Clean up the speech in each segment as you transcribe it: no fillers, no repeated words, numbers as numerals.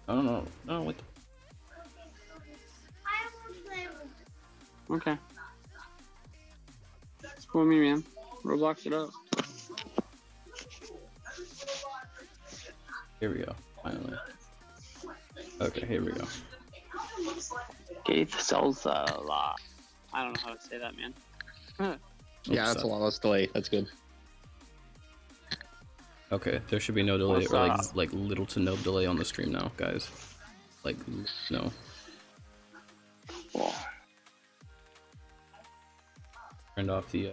I don't know. No, what? Okay. It's cool with me, man. Roblox it up. Here we go. Finally. Okay, here we go. Gaith sells a lot. I don't know how to say that, man. Yeah, that's a lot less delay. That's good. Okay, there should be no delay, or What's like little to no delay on the stream now, guys. Like no. Cool. Turned off the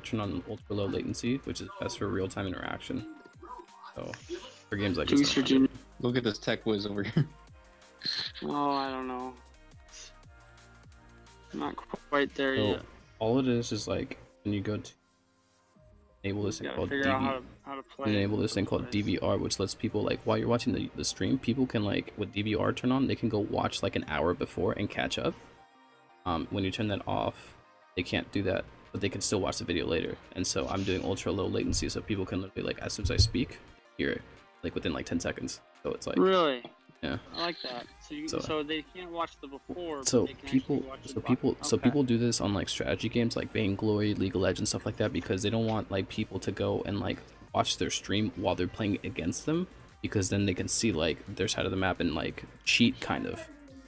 turn on ultra low latency, which is best for real time interaction. So for games like this. Look at this tech whiz over here. Oh, I don't know. Not quite there So yet. all it is like when you go to enable this thing called enable this thing called DVR, which lets people, like, while you're watching the stream, people can, like, with DVR turned on, they can go watch like an hour before and catch up. When you turn that off, they can't do that, but they can still watch the video later. And so I'm doing ultra low latency so people can literally, like, as soon as I speak, hear it, like, within like 10 seconds. So it's like, really, yeah, I like that. So they can't watch the before. so but they can people watch so the people okay. so people do this on like strategy games like Vainglory, League of Legends, stuff like that, because they don't want like people to go and like watch their stream while they're playing against them, because then they can see like their side of the map and like cheat kind of.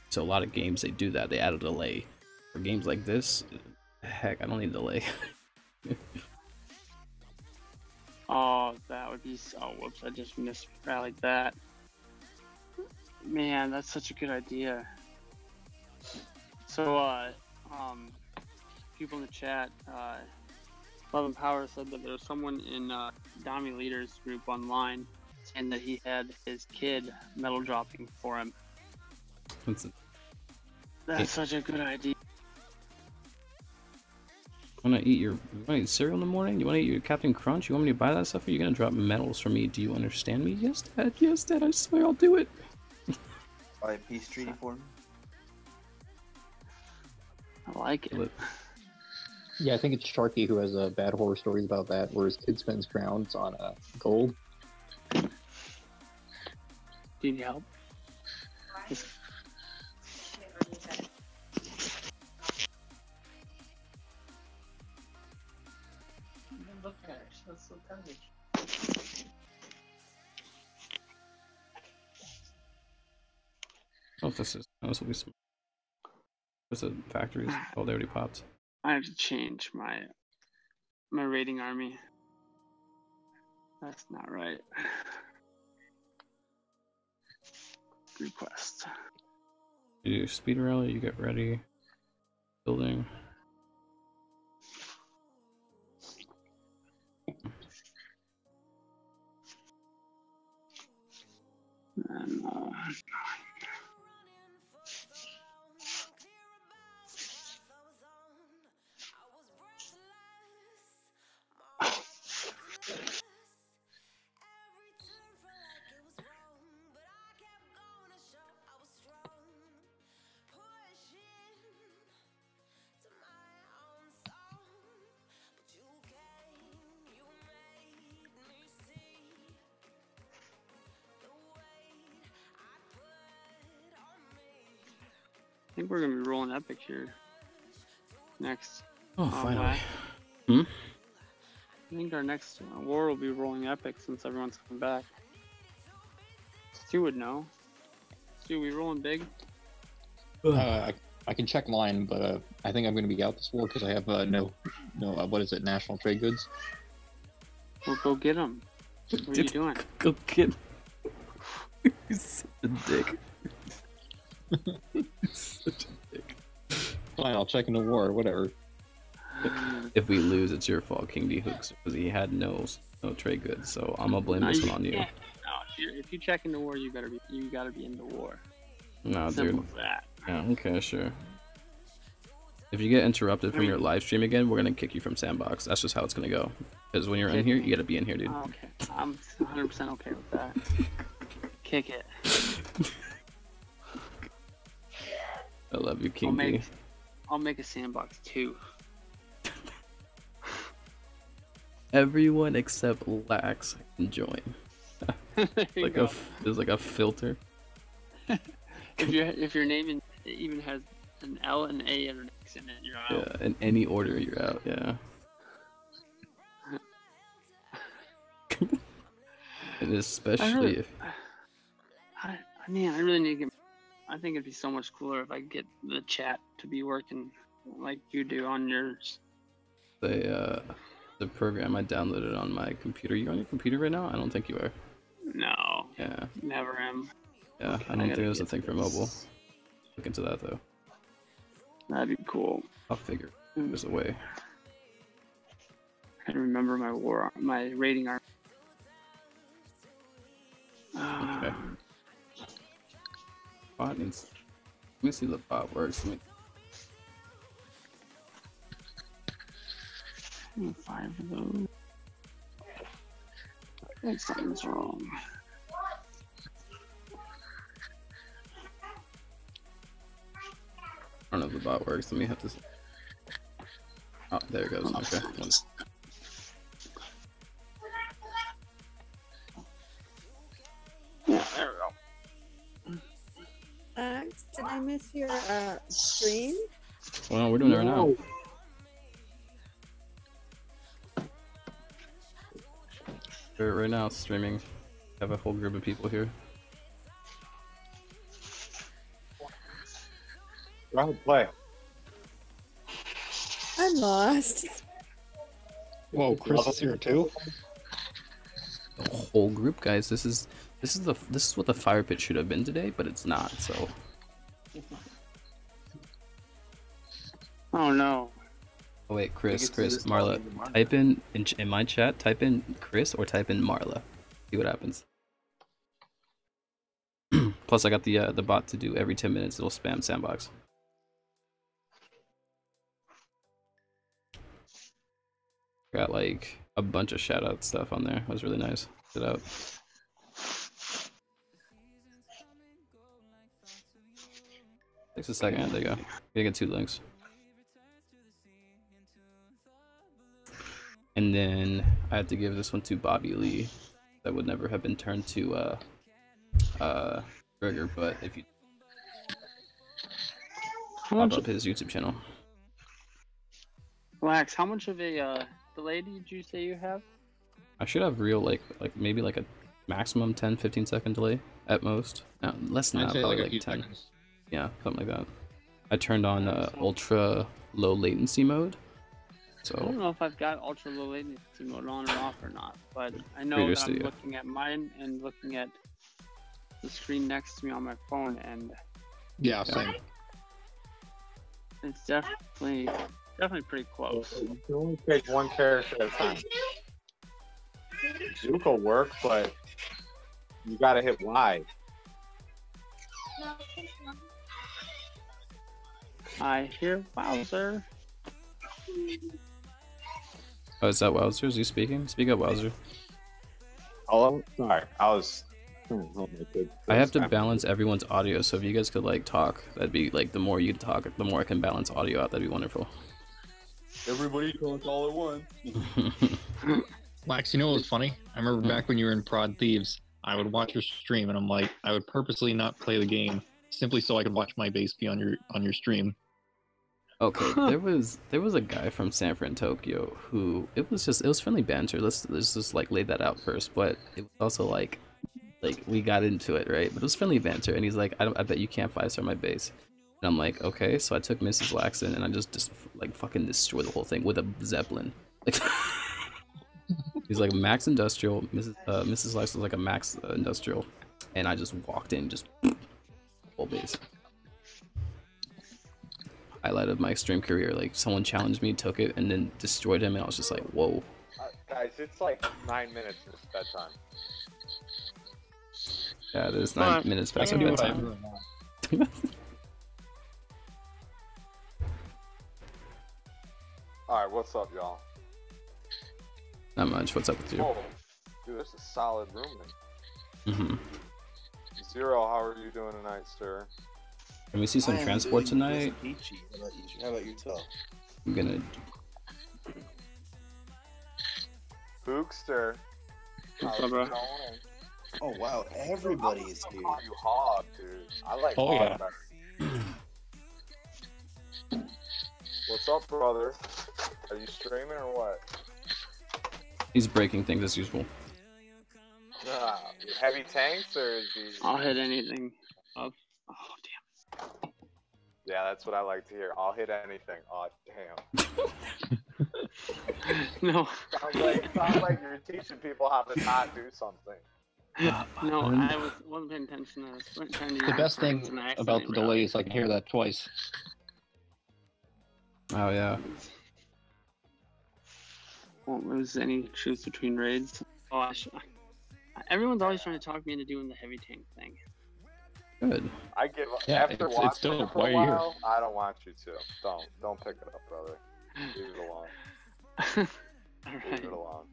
So a lot of games they do that, they add a delay. For games like this, heck, I don't need a delay. Oh, that would be so. Whoops, I just misrallied that. Man, that's such a good idea. So, people in the chat, Love and Power said that there was someone in Dami Leaders group online saying that he had his kid metal dropping for him. That's such a good idea. wanna eat cereal in the morning? You wanna eat your Captain Crunch? You want me to buy that stuff, or are you gonna drop medals for me? Do you understand me? Yes, Dad. Yes, Dad. I swear I'll do it. Buy a peace treaty for him. I like it. Yeah, I think it's Sharky who has bad horror stories about that, where his kid spends crowns on gold. Do you need help? Look at her. She's so tiny. Oh, this will be some. There's a factories. Oh, they already popped. I have to change my raiding army. That's not right. Request. You do speed rally. You get ready. Building. And, I think we're gonna be rolling epic here. Next. Oh, finally. I think our next war will be rolling epic since everyone's coming back. Stu would know. Stu, we rolling big? I can check mine, but I think I'm going to be out this war because I have no what is it, national trade goods. Well, go get them. What are you doing? Go get. He's such a dick. He's such a dick. Fine, I'll check in the war, whatever. If we lose, it's your fault, King D Hooks, because he had no trade goods. So I'm gonna blame this one on you. No, if you check into war, you gotta be in the war. No, Simple dude. as that. Yeah, okay, sure. If you get interrupted from your live stream again, we're gonna kick you from Sandbox. That's just how it's gonna go. Because when you're in here, you gotta be in here, dude. Oh, okay, I'm 100% okay with that. Kick it. I love you, King D. I'll make a Sandbox too. Everyone except Lax can join. There's like a filter. if your name even has an L, an A, and an X in it, you're out. Yeah, in any order, you're out. Yeah. And especially if. I really need to get. I think it'd be so much cooler if I could get the chat to be working like you do on yours. The program I downloaded on my computer. You on your computer right now? I don't think you are. No. Yeah. Never am. Yeah, I don't think there's a thing for mobile. Look into that though. That'd be cool. I'll figure. There's a way. I remember my rating arm. Okay. Bot needs. Let me see if the bot works. 5 of those. I think something's wrong. I don't know if the bot works. Let me have to. Oh, there it goes. Okay. Yeah, there we go. Did I miss your stream? Well, we're doing it right now. Right now, streaming. Have a whole group of people here. Go play. I'm lost. Whoa, Chris is here too. The whole group, guys. This is what the fire pit should have been today, but it's not. So. Oh no. Oh wait, Chris, Marla. Type in my chat. Type in Chris or type in Marla. See what happens. Plus, I got the bot to do every 10 minutes. It'll spam sandbox. Got like a bunch of shout out stuff on there. It was really nice. Check it out. Takes a second. There you go. You get 2 links. And then I had to give this one to Bobby Lee. That would never have been turned to Burger, but if you pop up his YouTube channel. Lax, how much of a delay did you say you have? I should have real like maybe like a maximum 10-15 second delay at most. No, less than that, probably like 10. Seconds. Yeah, something like that. I turned on ultra low latency mode. So I don't know if I've got ultra low latency mode on or off or not, but I know that I'm looking at mine and looking at the screen next to me on my phone, and yeah, same. It's definitely pretty close. You can only take one character at a time. Zuke will work, but you gotta hit Y. I hear Wowzer. Oh, is that Wowzer? Is he speaking? Speak up, Wowzer. Hello? Sorry, I was... I have to balance everyone's audio, so if you guys could like talk, that'd be like the more you talk, the more I can balance audio out. That'd be wonderful. Everybody talk all at once. Lax, you know what was funny? I remember back when you were in Prod Thieves, I would watch your stream, and I'm like, I would purposely not play the game simply so I could watch my base be on your stream. Okay, there was a guy from San Fran, Tokyo, who it was friendly banter. Let's just like lay that out first, but it was also like we got into it, right? But it was friendly banter, and he's like, I bet you can't 5-star my base. And I'm like, okay. So I took Mrs. Laxton and I just like fucking destroyed the whole thing with a Zeppelin. Like, he's like max industrial. Mrs. Laxton was like a max industrial, and I just walked in, just whole base. Highlight of my extreme career. Like someone challenged me, took it, and then destroyed him, and I was just like, whoa. Guys, it's like 9 minutes since bedtime. Yeah, it is 9 minutes past our bedtime. Alright, what's up, y'all? Not much. What's up with you? Oh, dude, this is a solid room, man. Mm-hmm. Zero, how are you doing tonight, sir? Can we see some transport tonight? How about yourself? I'm gonna... Bookster. What's up, bro? Oh wow, everybody is here. Call you Hog, dude. I like Oh, Hog yeah. better. What's up, brother? Are you streaming or what? He's breaking things as usual. Heavy tanks or is he... I'll hit anything up. Oh damn. Yeah, that's what I like to hear. I'll hit anything. Oh damn. No. Sounds like you're teaching people how to not do something. No, I wasn't paying attention. I was trying to The best thing about the delay is I can hear that twice. Oh yeah. Won't lose any truth between raids. Oh, everyone's always trying to talk me into doing the heavy tank thing. Good. I give up. Yeah, After it's watching dope. it for Why a are you while, I don't want you to. Don't pick it up, brother. Leave it alone. Alright. Leave it alone.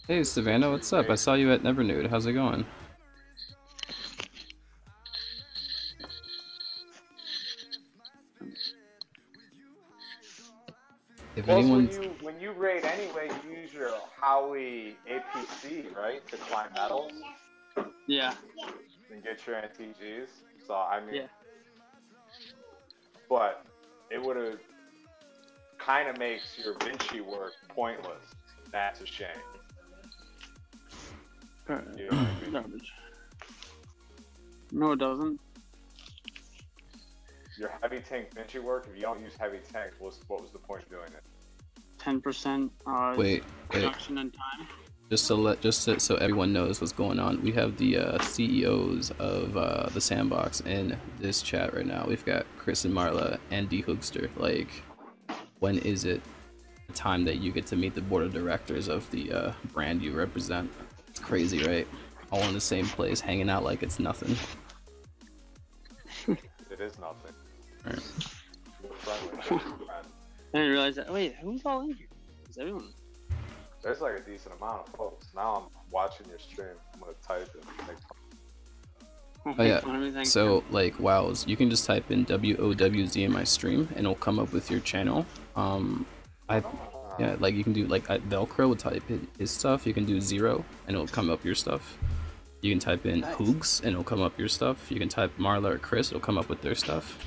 Hey Savannah, what's up? I saw you at Nevernude. How's it going? If Plus, anyone's when you raid anyway, you use your Howie APC, right, to climb medals Yeah. and get your NTGs. So I mean, Yeah. but it would have kind of makes your Vinci work pointless. That's a shame. Yeah. Garbage. No, it doesn't. Your heavy tank Vinci work, if you don't use heavy tank, what was the point of doing it? 10% wait, reduction in time. just so everyone knows what's going on, we have the CEOs of the Sandbox in this chat right now. We've got Chris and Marla and D Hoogster. Like, when is it the time that you get to meet the board of directors of the brand you represent? It's crazy, right? All in the same place, hanging out like it's nothing. It is nothing. Right. You're friendly. I didn't realize that. Wait, who's all in here? Is everyone? There's like a decent amount of folks. Now I'm watching your stream. I'm gonna type it. Oh yeah, so like WoWs, you can just type in WOWZ in my stream and it'll come up with your channel. Yeah, like you can do like Velcro will type in his stuff, you can do 0 and it'll come up your stuff. You can type in Hoogs and it'll come up your stuff. You can type Marla or Chris, it'll come up with their stuff.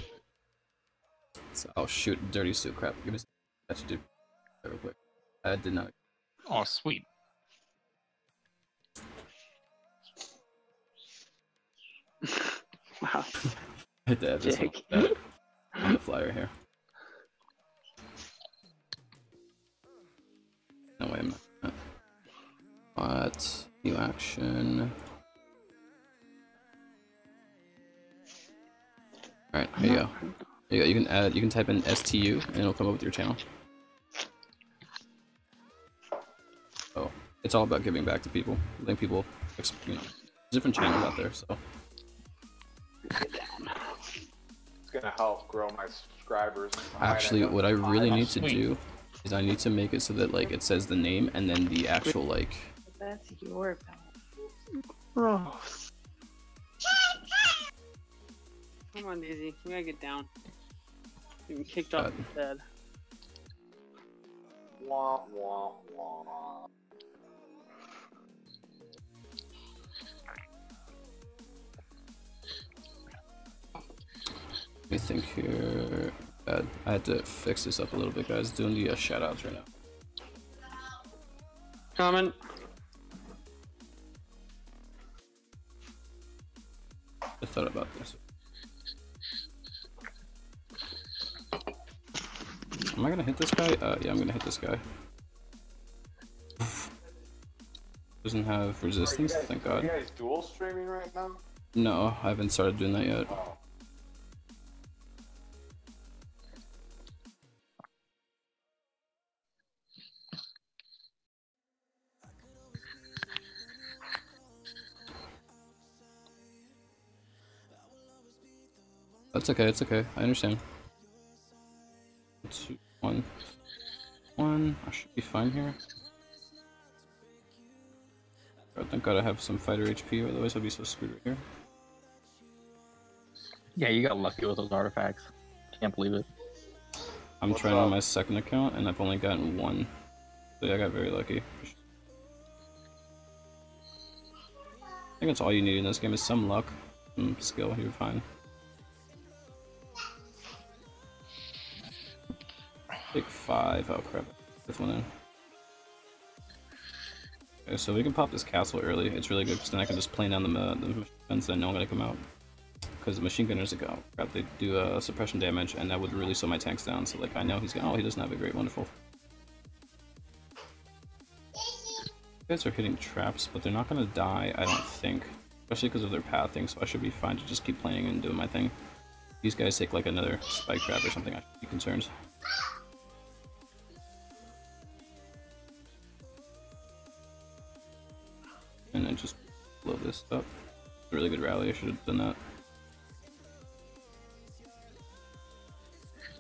So, oh shoot, dirty suit crap. Give me I should do that real quick. I did not. Oh, sweet. Wow. Hit that, this one, that on the flyer here. No way, I'm not. What? New action. Alright, here you go. Here you go. You can type in STU and it'll come up with your channel. Oh, it's all about giving back to people. I think people, you know, different channels out there, so. It's gonna help grow my subscribers. Actually, what I really need to do is I need to make it so that like it says the name and then the actual like. That's your Oh. Come on, Daisy. We gotta get down. You've been kicked off the bed. Wah, wah, wah. Let me think here. I had to fix this up a little bit, guys. Doing the shoutouts right now. Coming. I thought about this. Am I gonna hit this guy? Yeah, I'm gonna hit this guy. Doesn't have resistance, thank God. Are you guys dual streaming right now? No, I haven't started doing that yet. Oh. That's okay, it's okay. I understand. 2, 1. 1. I should be fine here. Oh, thank God I have some fighter HP, otherwise I'd be so screwed right here. Yeah, you got lucky with those artifacts. Can't believe it. I'm trying on my second account and I've only gotten 1. So yeah, I got very lucky. think that's all you need in this game is some luck and skill. You're fine. Take 5. Oh crap. This one in. Okay, so we can pop this castle early. It's really good because then I can just plane down the machine guns and no one gonna come out. Because the machine gunners go, crap, they do suppression damage, and that would really slow my tanks down. So like I know he's gonna. Oh, he doesn't have a great wonderful. You guys are hitting traps, but they're not gonna die, I don't think. Especially because of their pathing, so I should be fine to just keep playing and doing my thing. These guys take like another spike trap or something, I should be concerned. And then just blow this up. It's a really good rally, I should have done that.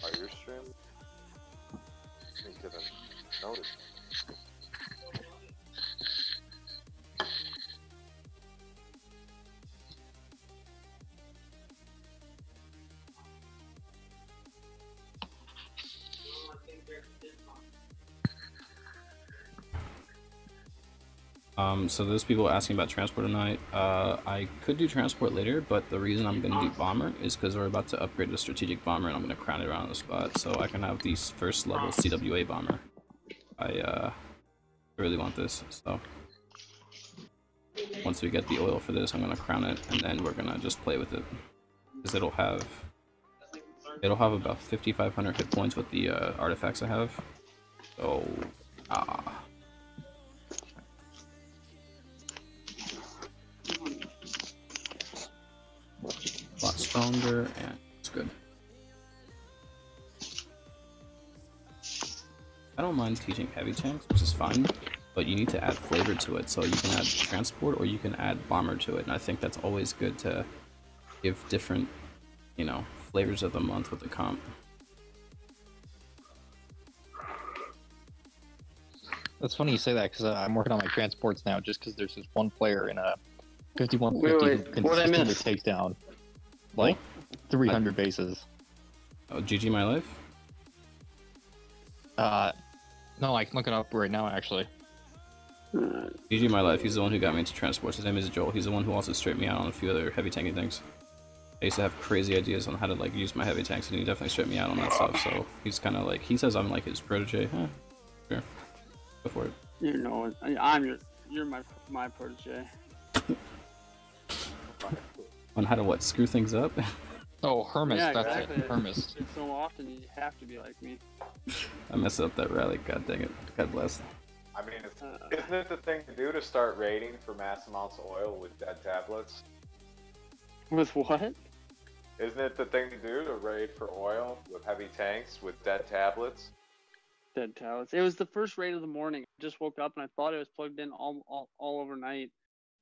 Are your stream? I didn't notice. So there's people asking about transport tonight. I could do transport later, but the reason I'm gonna do bomber is because we're about to upgrade the strategic bomber and I'm gonna crown it around the spot, so I can have the first level CWA bomber. I really want this, so once we get the oil for this, I'm gonna crown it and then we're gonna just play with it. Because it'll have about 5,500 hit points with the artifacts I have. So a lot stronger, and it's good. I don't mind teaching heavy tanks, which is fine, but you need to add flavor to it. So you can add transport or you can add bomber to it, and I think that's always good to give different, you know, flavors of the month with the comp. That's funny you say that because I'm working on my transports now just because there's this one player in a 5150 who consistently takes down like 300 bases. Oh, GG my life? No, I can look it up right now actually. GG my life, he's the one who got me into transports. His name is Joel. He's the one who also straightened me out on a few other heavy tanky things. I used to have crazy ideas on how to like use my heavy tanks, and he definitely straightened me out on that stuff. So he's kind of like, he says I'm like his protege. Sure, go for it. You know, you're my protege. On how to what? Screw things up? Oh, Hermes, Yeah, that's exactly. it. Hermes. It's so often you have to be like me. I messed up that rally. God dang it. God bless. I mean, isn't it the thing to do to start raiding for mass amounts of oil with dead tablets? With what? Isn't it the thing to do to raid for oil with heavy tanks with dead tablets? Dead tablets. It was the first raid of the morning. I just woke up and I thought it was plugged in all overnight,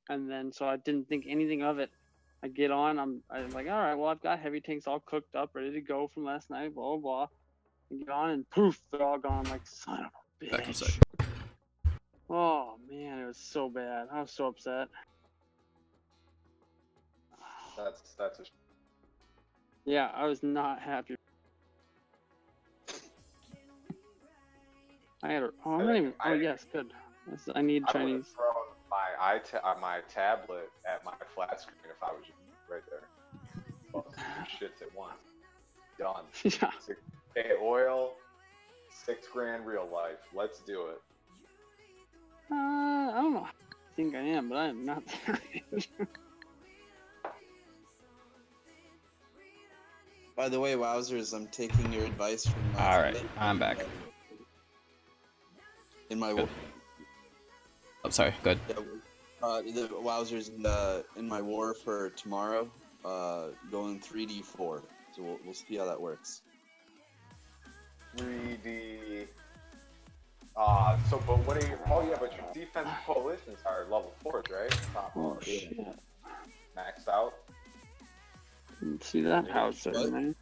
and then so I didn't think anything of it. I get on. I'm like, all right, well I've got heavy tanks all cooked up, ready to go from last night. Blah blah blah. I get on and poof, they're all gone. I'm like, son of a bitch. Back in a sec. Oh man, it was so bad. I was so upset. That's a Yeah, I was not happy. I had a. Oh, I'm not even. Oh yes, good. I need I would Chinese. have thrown my tablet at my flat screen if I was right there. Well, two shits at once. Done. Yeah. 6K oil, 6 grand real life. Let's do it. I don't know. I think I am, but I am not there. By the way, wowzers, I'm taking your advice from my Alright, I'm back. in my Good. Oh, sorry, good. the wowzers in my war for tomorrow, going 3D4. So we'll see how that works. 3D. So, but what are your? Oh yeah, but your defensive coalitions are level 4s, right? Top Oh shit. maxed out. See that house there, man.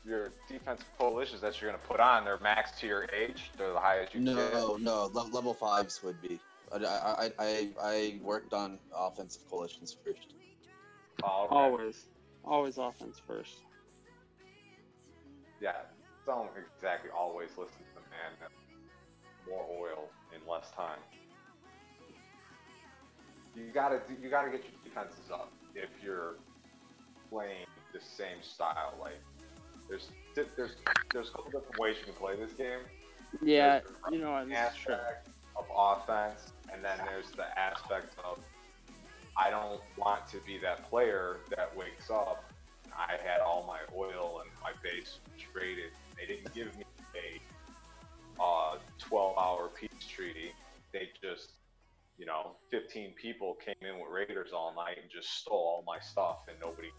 Your defensive coalitions that you're gonna put on, they're maxed to your age. They're the highest you can get. No, level 5s would be. I worked on offensive coalitions first. Oh, okay. Always offense first. Yeah, don't exactly always listen to the man. More oil in less time. you gotta get your defenses up if you're playing the same style. Like there's a couple different ways you can play this game. Yeah, there's the aspect of offense, and then there's the aspect of I don't want to be that player that wakes up. I had all my oil and my base traded. They didn't give me a 12-hour peace treaty. They just, 15 people came in with raiders all night and just stole all my stuff, and nobody.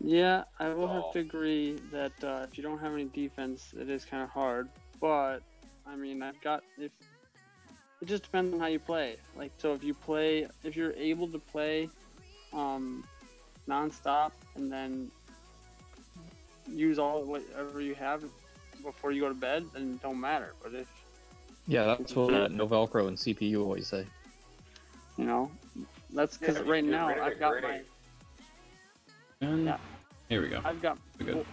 Yeah, I will have to agree that if you don't have any defense, it is kind of hard. But I mean, it just depends on how you play. Like, so if you're able to play non-stop and then use all whatever you have before you go to bed, then it don't matter. But if that's what Novelcro and CPU always say. That's because right now I've got my. And here we go. I've got. You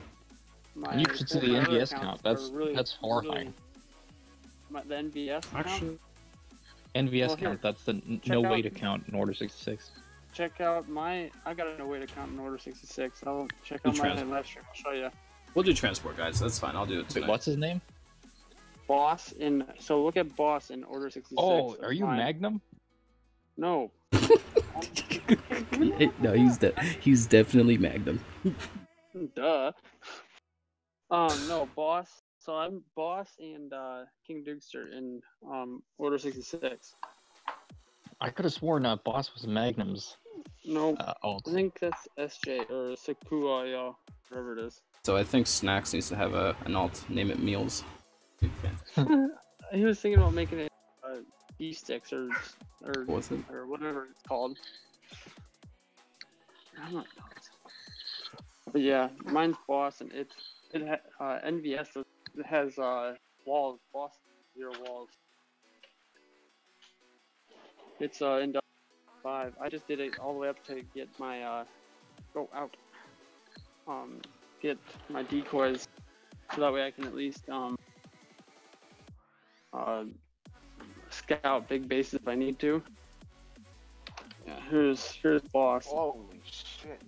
should see the NVS count. That's horrifying. The NVS count. NVS count. That's the no way to count in Order 66. Check out I got a no way to count in Order 66. I'll check out my live stream. I'll show you. We'll do transport, guys. That's fine. I'll do it tonight. Wait, what's his name? Boss so look at Boss in Order 66. Oh, are you Magnum? No. No, he's definitely Magnum. Duh. No, Boss. So I'm Boss and King Dugster in Order 66. I could have sworn Boss was Magnum's. No, I think that's SJ or Sakua, whatever it is. So I think Snacks needs to have an alt. Name it Meals. He was thinking about making it beef sticks or what's it? Or whatever it's called. I don't know. But yeah, mine's Boss, and NVS has walls. Boss 0 walls. It's in 5. I just did it all the way up to get my get my decoys, so that way I can at least scout big bases if I need to. Yeah, here's Boss. Holy shit!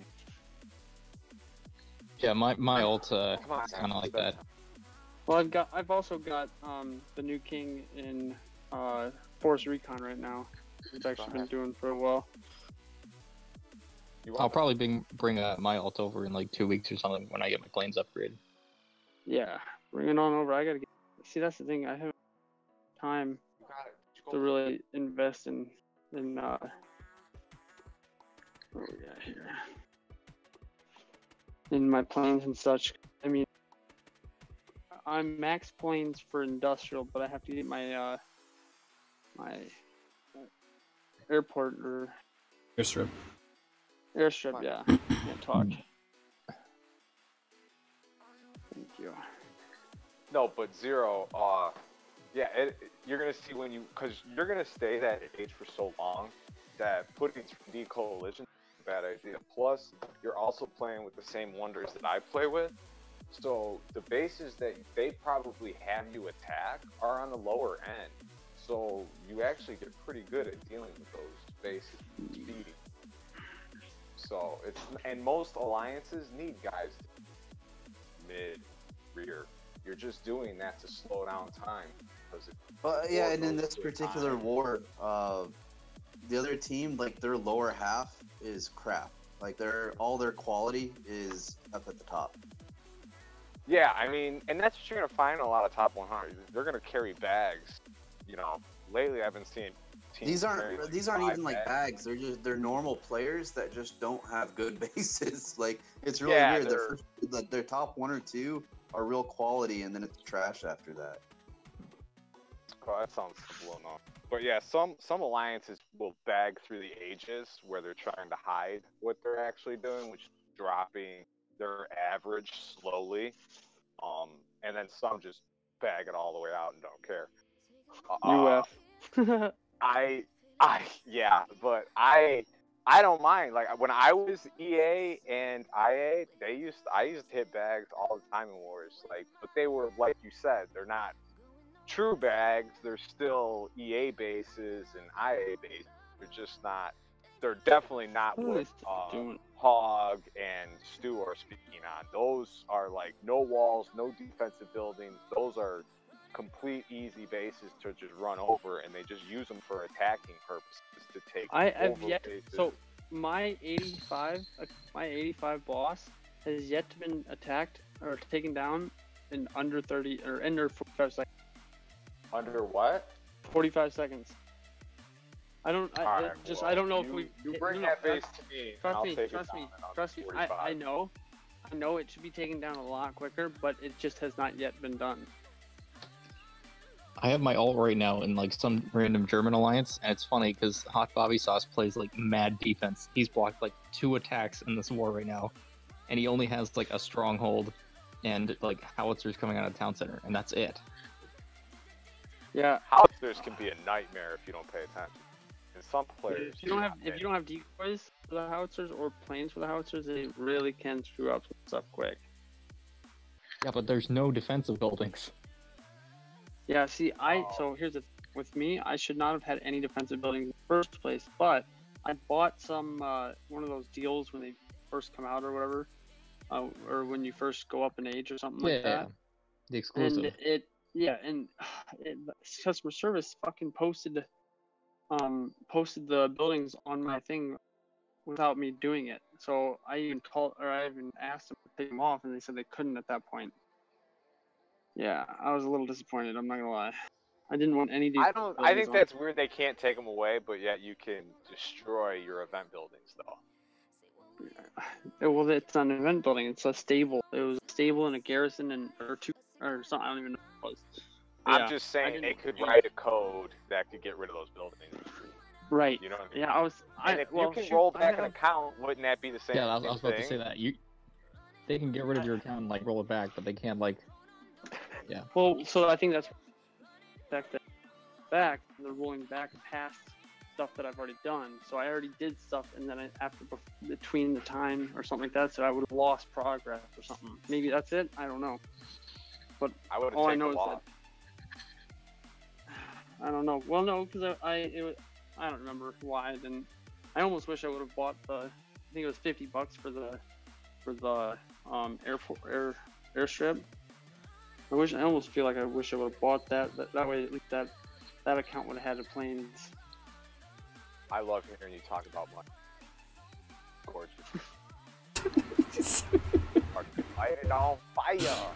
Yeah, my ult kind of like that. Well, I've also got the new king in Force Recon right now. It's actually been doing for a while. I'll probably bring my ult over in like 2 weeks or something when I get my planes upgraded. Yeah, bring it on over. I gotta see. That's the thing. I haven't time to really invest in what we got here in my planes and such. I mean, I'm max planes for industrial, but I have to get my my airport or airstrip. Airstrip, yeah. Can't talk. Thank you. No, but Zero, you're gonna see because you're gonna stay that age for so long that putting 3D coalition is a bad idea. Plus, you're also playing with the same wonders that I play with, so the bases that they probably have you attack are on the lower end. So you actually get pretty good at dealing with those bases, speeding. So and most alliances need guys mid, rear. You're just doing that to slow down time. And in this particular war, the other team, like their lower half is crap. Like all their quality is up at the top. Yeah, I mean, and that's what you're gonna find in a lot of top 100. They're gonna carry bags. Lately I've been seeing these aren't even like bags. They're normal players that just don't have good bases. Like it's really weird. Their top 1 or 2 are real quality, and then it's trash after that. Oh, that sounds blown off. But yeah, some alliances will bag through the ages where they're trying to hide what they're actually doing, which is dropping their average slowly. And then some just bag it all the way out and don't care. But I don't mind. Like when I was EA and IA, I used to hit bags all the time in wars. Like, but they were, like you said, they're not true bags. They're still EA bases and IA bases. They're just not. They're definitely not what Hog and Stu are speaking on. Those are like no walls, no defensive buildings. Those are complete easy bases to just run over, and they just use them for attacking purposes to take over bases. So my 85 boss has yet to been attacked or taken down in under 30 or under 45 seconds. Under what? 45 seconds. I don't know if you bring that base to me. Trust me. I know it should be taken down a lot quicker, but it just has not yet been done. I have my ult right now in like some random German alliance, and it's funny because Hot Bobby Sauce plays like mad defense. He's blocked like 2 attacks in this war right now, and he only has like a stronghold and like howitzers coming out of town center, and that's it. Yeah, howitzers can be a nightmare if you don't pay attention. And some players, if you don't have decoys for the howitzers or planes for the howitzers, they really can screw up stuff quick. Yeah, but there's no defensive buildings. Yeah, see, so here's the with me, I should not have had any defensive buildings in the first place, but I bought some one of those deals when they first come out or whatever, or when you first go up in age or something like that. The exclusive. And customer service fucking posted the buildings on my thing without me doing it. So I even asked them to take them off, and they said they couldn't at that point. Yeah, I was a little disappointed. I'm not gonna lie. I didn't want any. I think that's weird. They can't take them away, but yet you can destroy your event buildings, though. Yeah. Well, it's not an event building. It's a stable. It was a stable and a garrison or two or something. I don't even know what it was. I'm just saying they could write a code that could get rid of those buildings. Right. You know what I mean? Yeah, if you can roll back an account, wouldn't that be the same? Yeah, I was about to say that. They can get rid of your account and like roll it back, but they can't like. Yeah. Well, so I think that's back. They're rolling back past stuff that I've already done. So I already did stuff, and then between the time or something like that, so I would have lost progress or something. Maybe that's it. I don't know. But all I know is that I don't know. Well, no, because I don't remember why. Then I almost wish I would have bought I think it was $50 for the airstrip. I almost feel like I wish I would have bought that. That way, at least that account would have had the planes. I love hearing you talk about money. Gorgeous. Light it on fire.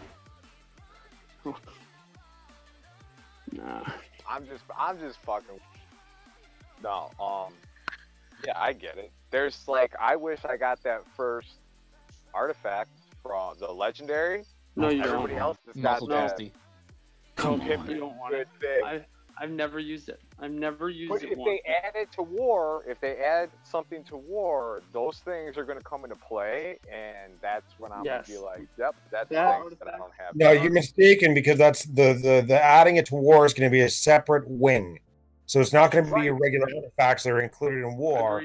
Nah. I'm just fucking. No. Yeah, I get it. There's like, I wish I got that first artifact from the legendary. No, you Everybody don't. else has got that. Come on, you don't want it. I've never used it. I've never used it. But if they add it to war, if they add something to war, those things are going to come into play, and that's when I'm going to be like, yep, that's things that I don't have. No, you're mistaken, because that's the adding it to war is going to be a separate win. So it's not going to be regular artifacts that are included in war.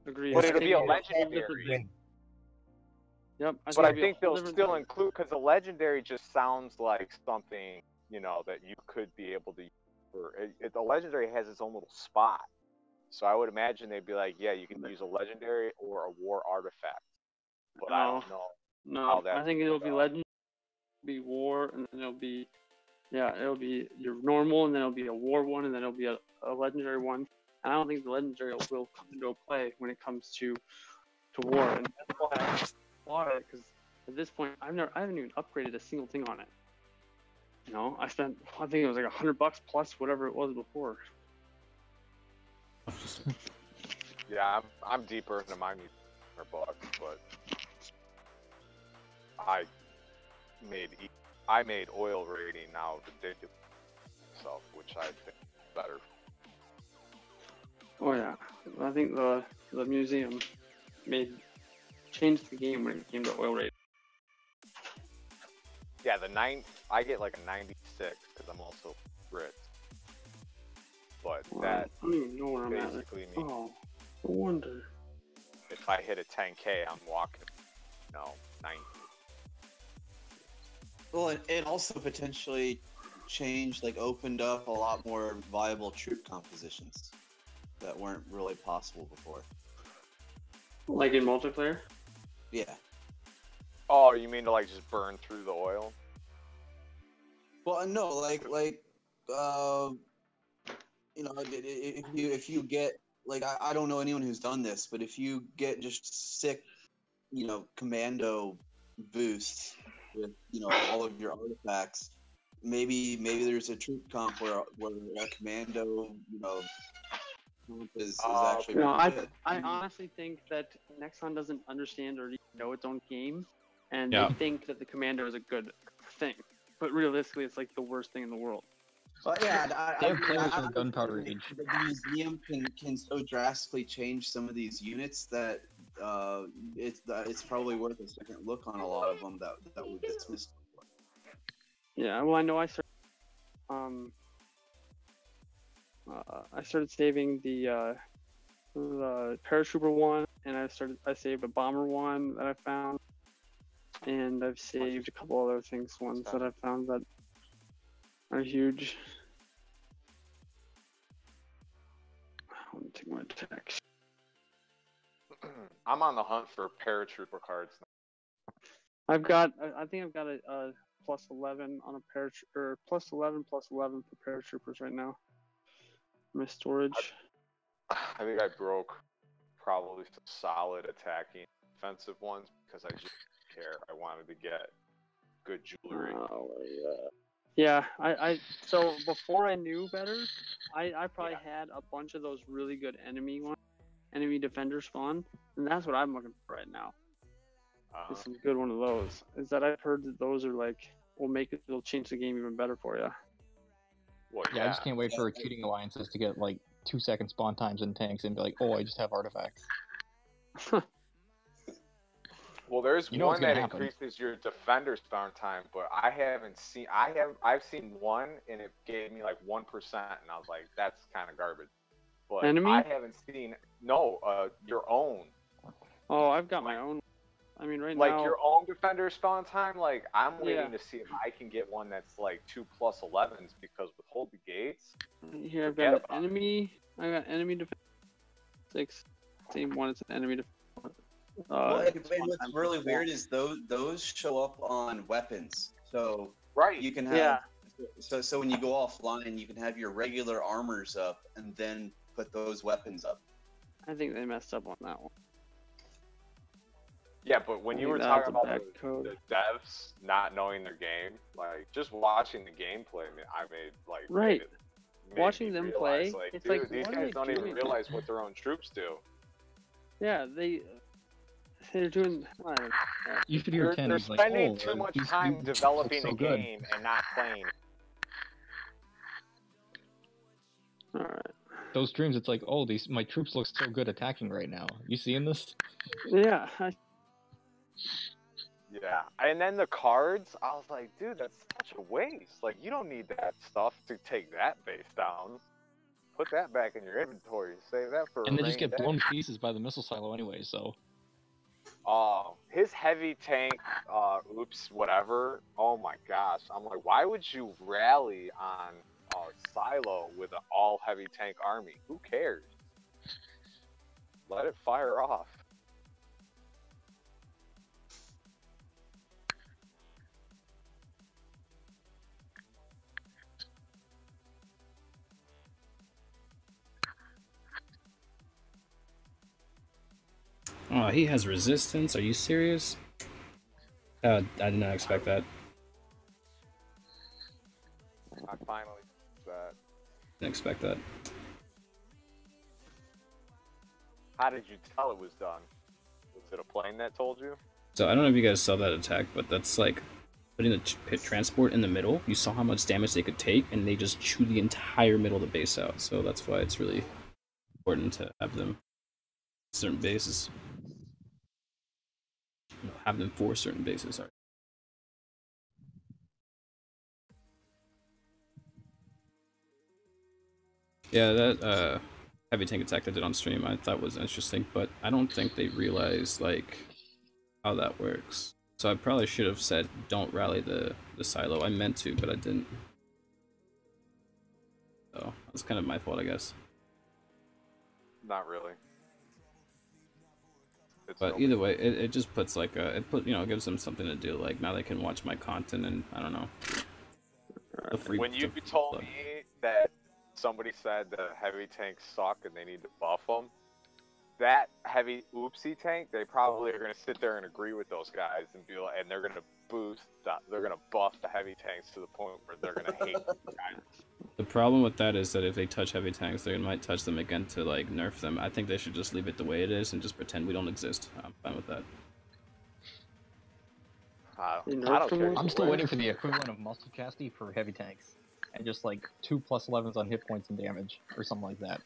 Agreed. But it'll be a legendary. Yep. But I think they'll still include, because the legendary just sounds like something, you know, that you could be able to use. The legendary has its own little spot. So I would imagine they'd be like, yeah, you can use a legendary or a war artifact. But I don't know. No, I think it'll be legendary, be war, and then it'll be your normal, and then it'll be a war one, and then it'll be a legendary one. And I don't think the legendary will come into play when it comes to war. And that's why I bought it, because at this point I haven't even upgraded a single thing on it. You know, I think it was like $100 plus whatever it was before. Yeah, I'm deeper into my $100, but I made oil rating now ridiculous myself, which I think is better. Oh yeah, I think the museum changed the game when it came to oil rating. Yeah, I get like a 96 because I'm also Brit. But that I don't even know where I'm at. basically means Oh, no wonder. if I hit a 10K, I'm walking, 90. Well, and also potentially changed, like opened up a lot more viable troop compositions that weren't really possible before. Like in multiplayer? Yeah. Oh, you mean to like just burn through the oil? Well, no, you know, if you get like I don't know anyone who's done this, but if you get just sick, you know, commando boosts with, you know, all of your artifacts, maybe there's a troop comp where a commando, you know, is actually no, good. I honestly think that Nexon doesn't understand or even know its own game, and Yeah. they think that the commando is a good thing, but realistically, it's like the worst thing in the world. Well, yeah, They have players with gunpowder the age. museum can so drastically change some of these units that it's probably worth a second look on a lot of them that we dismissed. Yeah, well, I know I started saving the paratrooper one, and I saved a bomber one that I found, and I've saved a couple other ones that I found that are huge. I'm gonna take my text. I'm on the hunt for paratrooper cards now. I think I've got a plus 11 on a or plus 11 for paratroopers right now. My storage. I think I broke probably some solid attacking defensive ones because I just didn't care. I wanted to get good jewelry. Oh, yeah. So before I knew better, I probably had a bunch of those really good enemy defender spawn, and that's what I'm looking for right now. Is some good one of those. Is that I've heard that those are like it'll change the game even better for you. Well, Yeah, I just can't wait for cheating alliances to get like 2-second spawn times in tanks and be like, oh, I just have artifacts. Well, there's You know one that happen. increases your defender spawn time, but I've seen one and it gave me like 1%, and I was like, that's kind of garbage. But Enemy? I haven't seen your own. Oh, I've got my own. I mean, right Like now. your own defender spawn time, like I'm waiting Yeah. to see if I can get one that's like 2 plus 11s, because with Hold the Gates. Here I've forget got about an enemy. I got enemy defense 6. Same one. It's an enemy defense. What's really weird is those show up on weapons, so Right. you can have so when you go offline, you can have your regular armors up and then put those weapons up. I think they messed up on that one. Yeah, but when I you think were that talking was a about bad code. the devs not knowing their game, like just watching the gameplay, I made like Right. made Watching me them realize, play, like, it's dude, like, these what are guys they don't even doing? realize what their own troops do. Yeah, they're doing. You should hear Ken. They're He's like, spending oh, too much these time dudes look developing so a good. game and not playing. All right. Those streams, it's like, oh, my troops look so good attacking right now. You seeing this? Yeah. Yeah, and then the cards, I was like, dude, that's such a waste. Like, you don't need that stuff to take that base down. Put that back in your inventory. Save that for. And they just rainy get day. blown to pieces by the missile silo anyway, so. His heavy tank, whatever. Oh my gosh. I'm like, why would you rally on Silo with an all heavy tank army? Who cares? Let it fire off. Oh, he has resistance. Are you serious? I did not expect that. I finally that. Didn't expect that. How did you tell it was done? Was it a plane that told you? So I don't know if you guys saw that attack, but that's like putting the pit transport in the middle. You saw how much damage they could take, and they just chew the entire middle of the base out. So that's why it's really important to have them certain bases. Have them for certain bases. Sorry. Yeah, that heavy tank attack I did on stream I thought was interesting, but I don't think they realize like how that works. So I probably should have said don't rally the silo. I meant to, but I didn't. So that's kind of my fault, I guess. Not really. But either way, it just puts like it gives them something to do. Like now they can watch my content, and I don't know. When you told me that somebody said the heavy tanks suck and they need to buff them, that heavy oopsie tank, they probably are gonna sit there and agree with those guys and be like, and they're gonna they're gonna buff the heavy tanks to the point where they're gonna hate the guys. The problem with that is that if they touch heavy tanks, they might touch them again to like nerf them. I think they should just leave it the way it is and just pretend we don't exist. I'm fine with that. I'm still waiting for the equivalent of muscle chastity for heavy tanks, and just like 2+11s on hit points and damage, or something like that.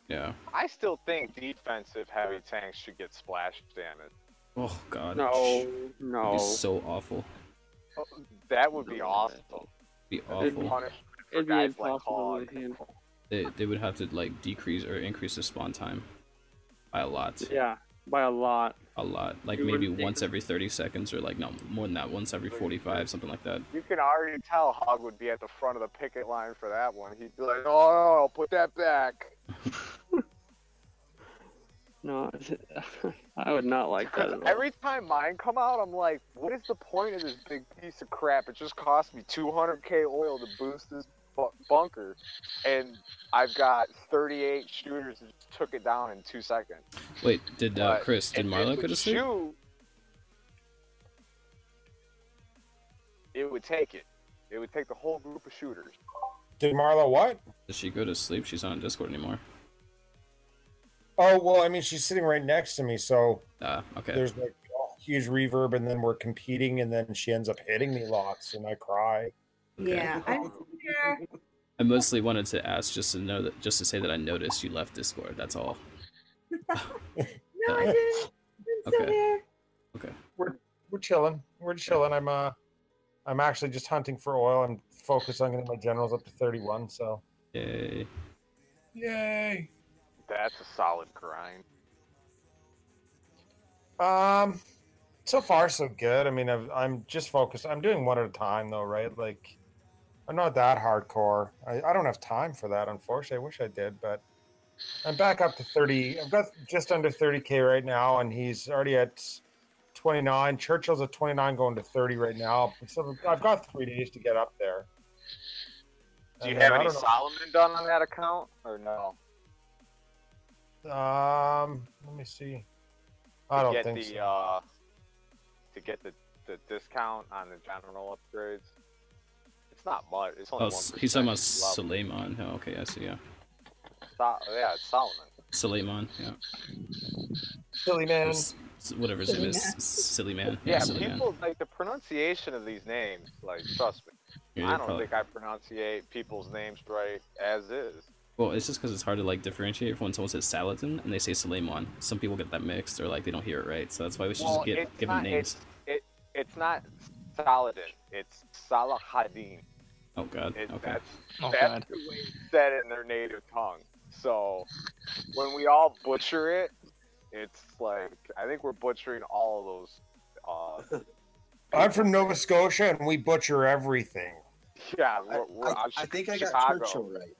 Yeah. I still think defensive heavy tanks should get splash damage. Oh god. No. It'd be so awful. That would be awesome. Be awful. It'd be impossible to handle. They would have to like decrease or increase the spawn time by a lot. Yeah, by a lot. A lot. Like maybe once every 30 seconds, or like no more than that, once every 45, something like that. You can already tell Hog would be at the front of the picket line for that one. He'd be like, "Oh, no, put that back." No, I would not like that at all. Every time mine come out, I'm like, what is the point of this big piece of crap? It just cost me 200k oil to boost this bunker, and I've got 38 shooters that just took it down in 2 seconds. Wait, did Chris, did Marlo go to sleep? It would take it. It would take the whole group of shooters. Did Marlo what? Did she go to sleep? She's not on Discord anymore. Oh, well, I mean, she's sitting right next to me, so okay. There's like a huge reverb, and then we're competing, and then she ends up hitting me lots, and I cry. Okay. Yeah, I mostly wanted to ask just to say that I noticed you left Discord. That's all. No, I didn't. I'm still here. Okay. We're chilling. We're chilling. I'm actually just hunting for oil. I'm focused on getting my generals up to 31. So. Yay. Yay. That's a solid grind. So far so good. I mean, I'm just focused. I'm doing one at a time though, right? Like, I'm not that hardcore. I don't have time for that, unfortunately. I wish I did, but I'm back up to 30. I've got just under 30k right now, and he's already at 29. Churchill's at 29, going to 30 right now. So I've got 3 days to get up there. Do you have any Solomon done on that account, or no? Let me see. I don't think so. To get the discount on the general upgrades. It's not much. It's only 1%. He's talking about Suleiman. Oh, okay, I see. Yeah. Yeah, it's Solomon. Suleiman. Yeah. Silly man. Whatever his name is, silly man. Yeah, silly people man. like the pronunciation of these names. Like, trust me, Yeah, I don't think I pronunciate people's names right as is. Well, it's just because it's hard to like differentiate from when someone says Saladin and they say Suleiman. Some people get that mixed, or like they don't hear it right. So that's why we should just give them names. It's not Saladin. It's Salahadin. Oh God. Okay. That's the way it's said in their native tongue. So when we all butcher it, it's like I think we're butchering all of those. I'm from Nova Scotia, and we butcher everything. Yeah, I think I got Chicago. Churchill right.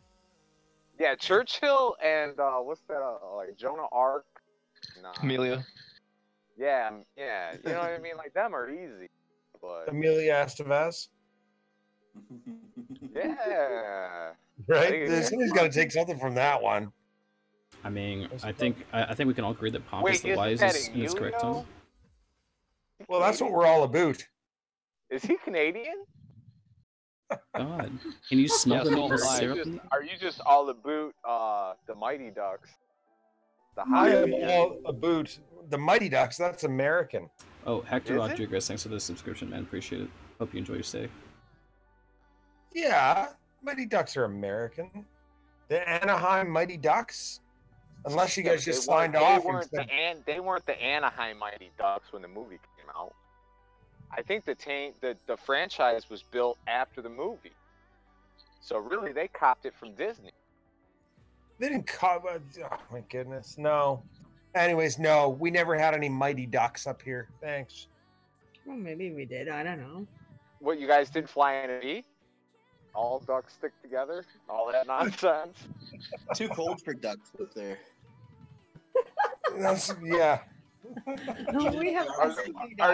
Yeah, Churchill and what's that? Like Jonah Arc. Nah. Amelia. Yeah. You know what I mean? Like them are easy, but Amelia Estevez. yeah. Right. Somebody's got to take something from that one. I mean, I think we can all agree that Pomp is the wisest in his correct tongue. Well, that's what we're all about. Is he Canadian? God, can you smell the maple syrup? Are you just all about the Mighty Ducks? I am all about the Mighty Ducks. That's American. Oh, Hector Rodriguez, thanks for the subscription, man. Appreciate it. Hope you enjoy your stay. Yeah, Mighty Ducks are American. The Anaheim Mighty Ducks. Unless you guys just signed off. They weren't the Anaheim Mighty Ducks when the movie came out. I think the franchise was built after the movie. So really, they copped it from Disney. They didn't cop. Oh my goodness, no. Anyways, no, we never had any Mighty Ducks up here. Thanks. Well, maybe we did. I don't know. What, you guys didn't fly in a bee? all ducks stick together, all that nonsense. Too cold for ducks up there. Yeah. We have Or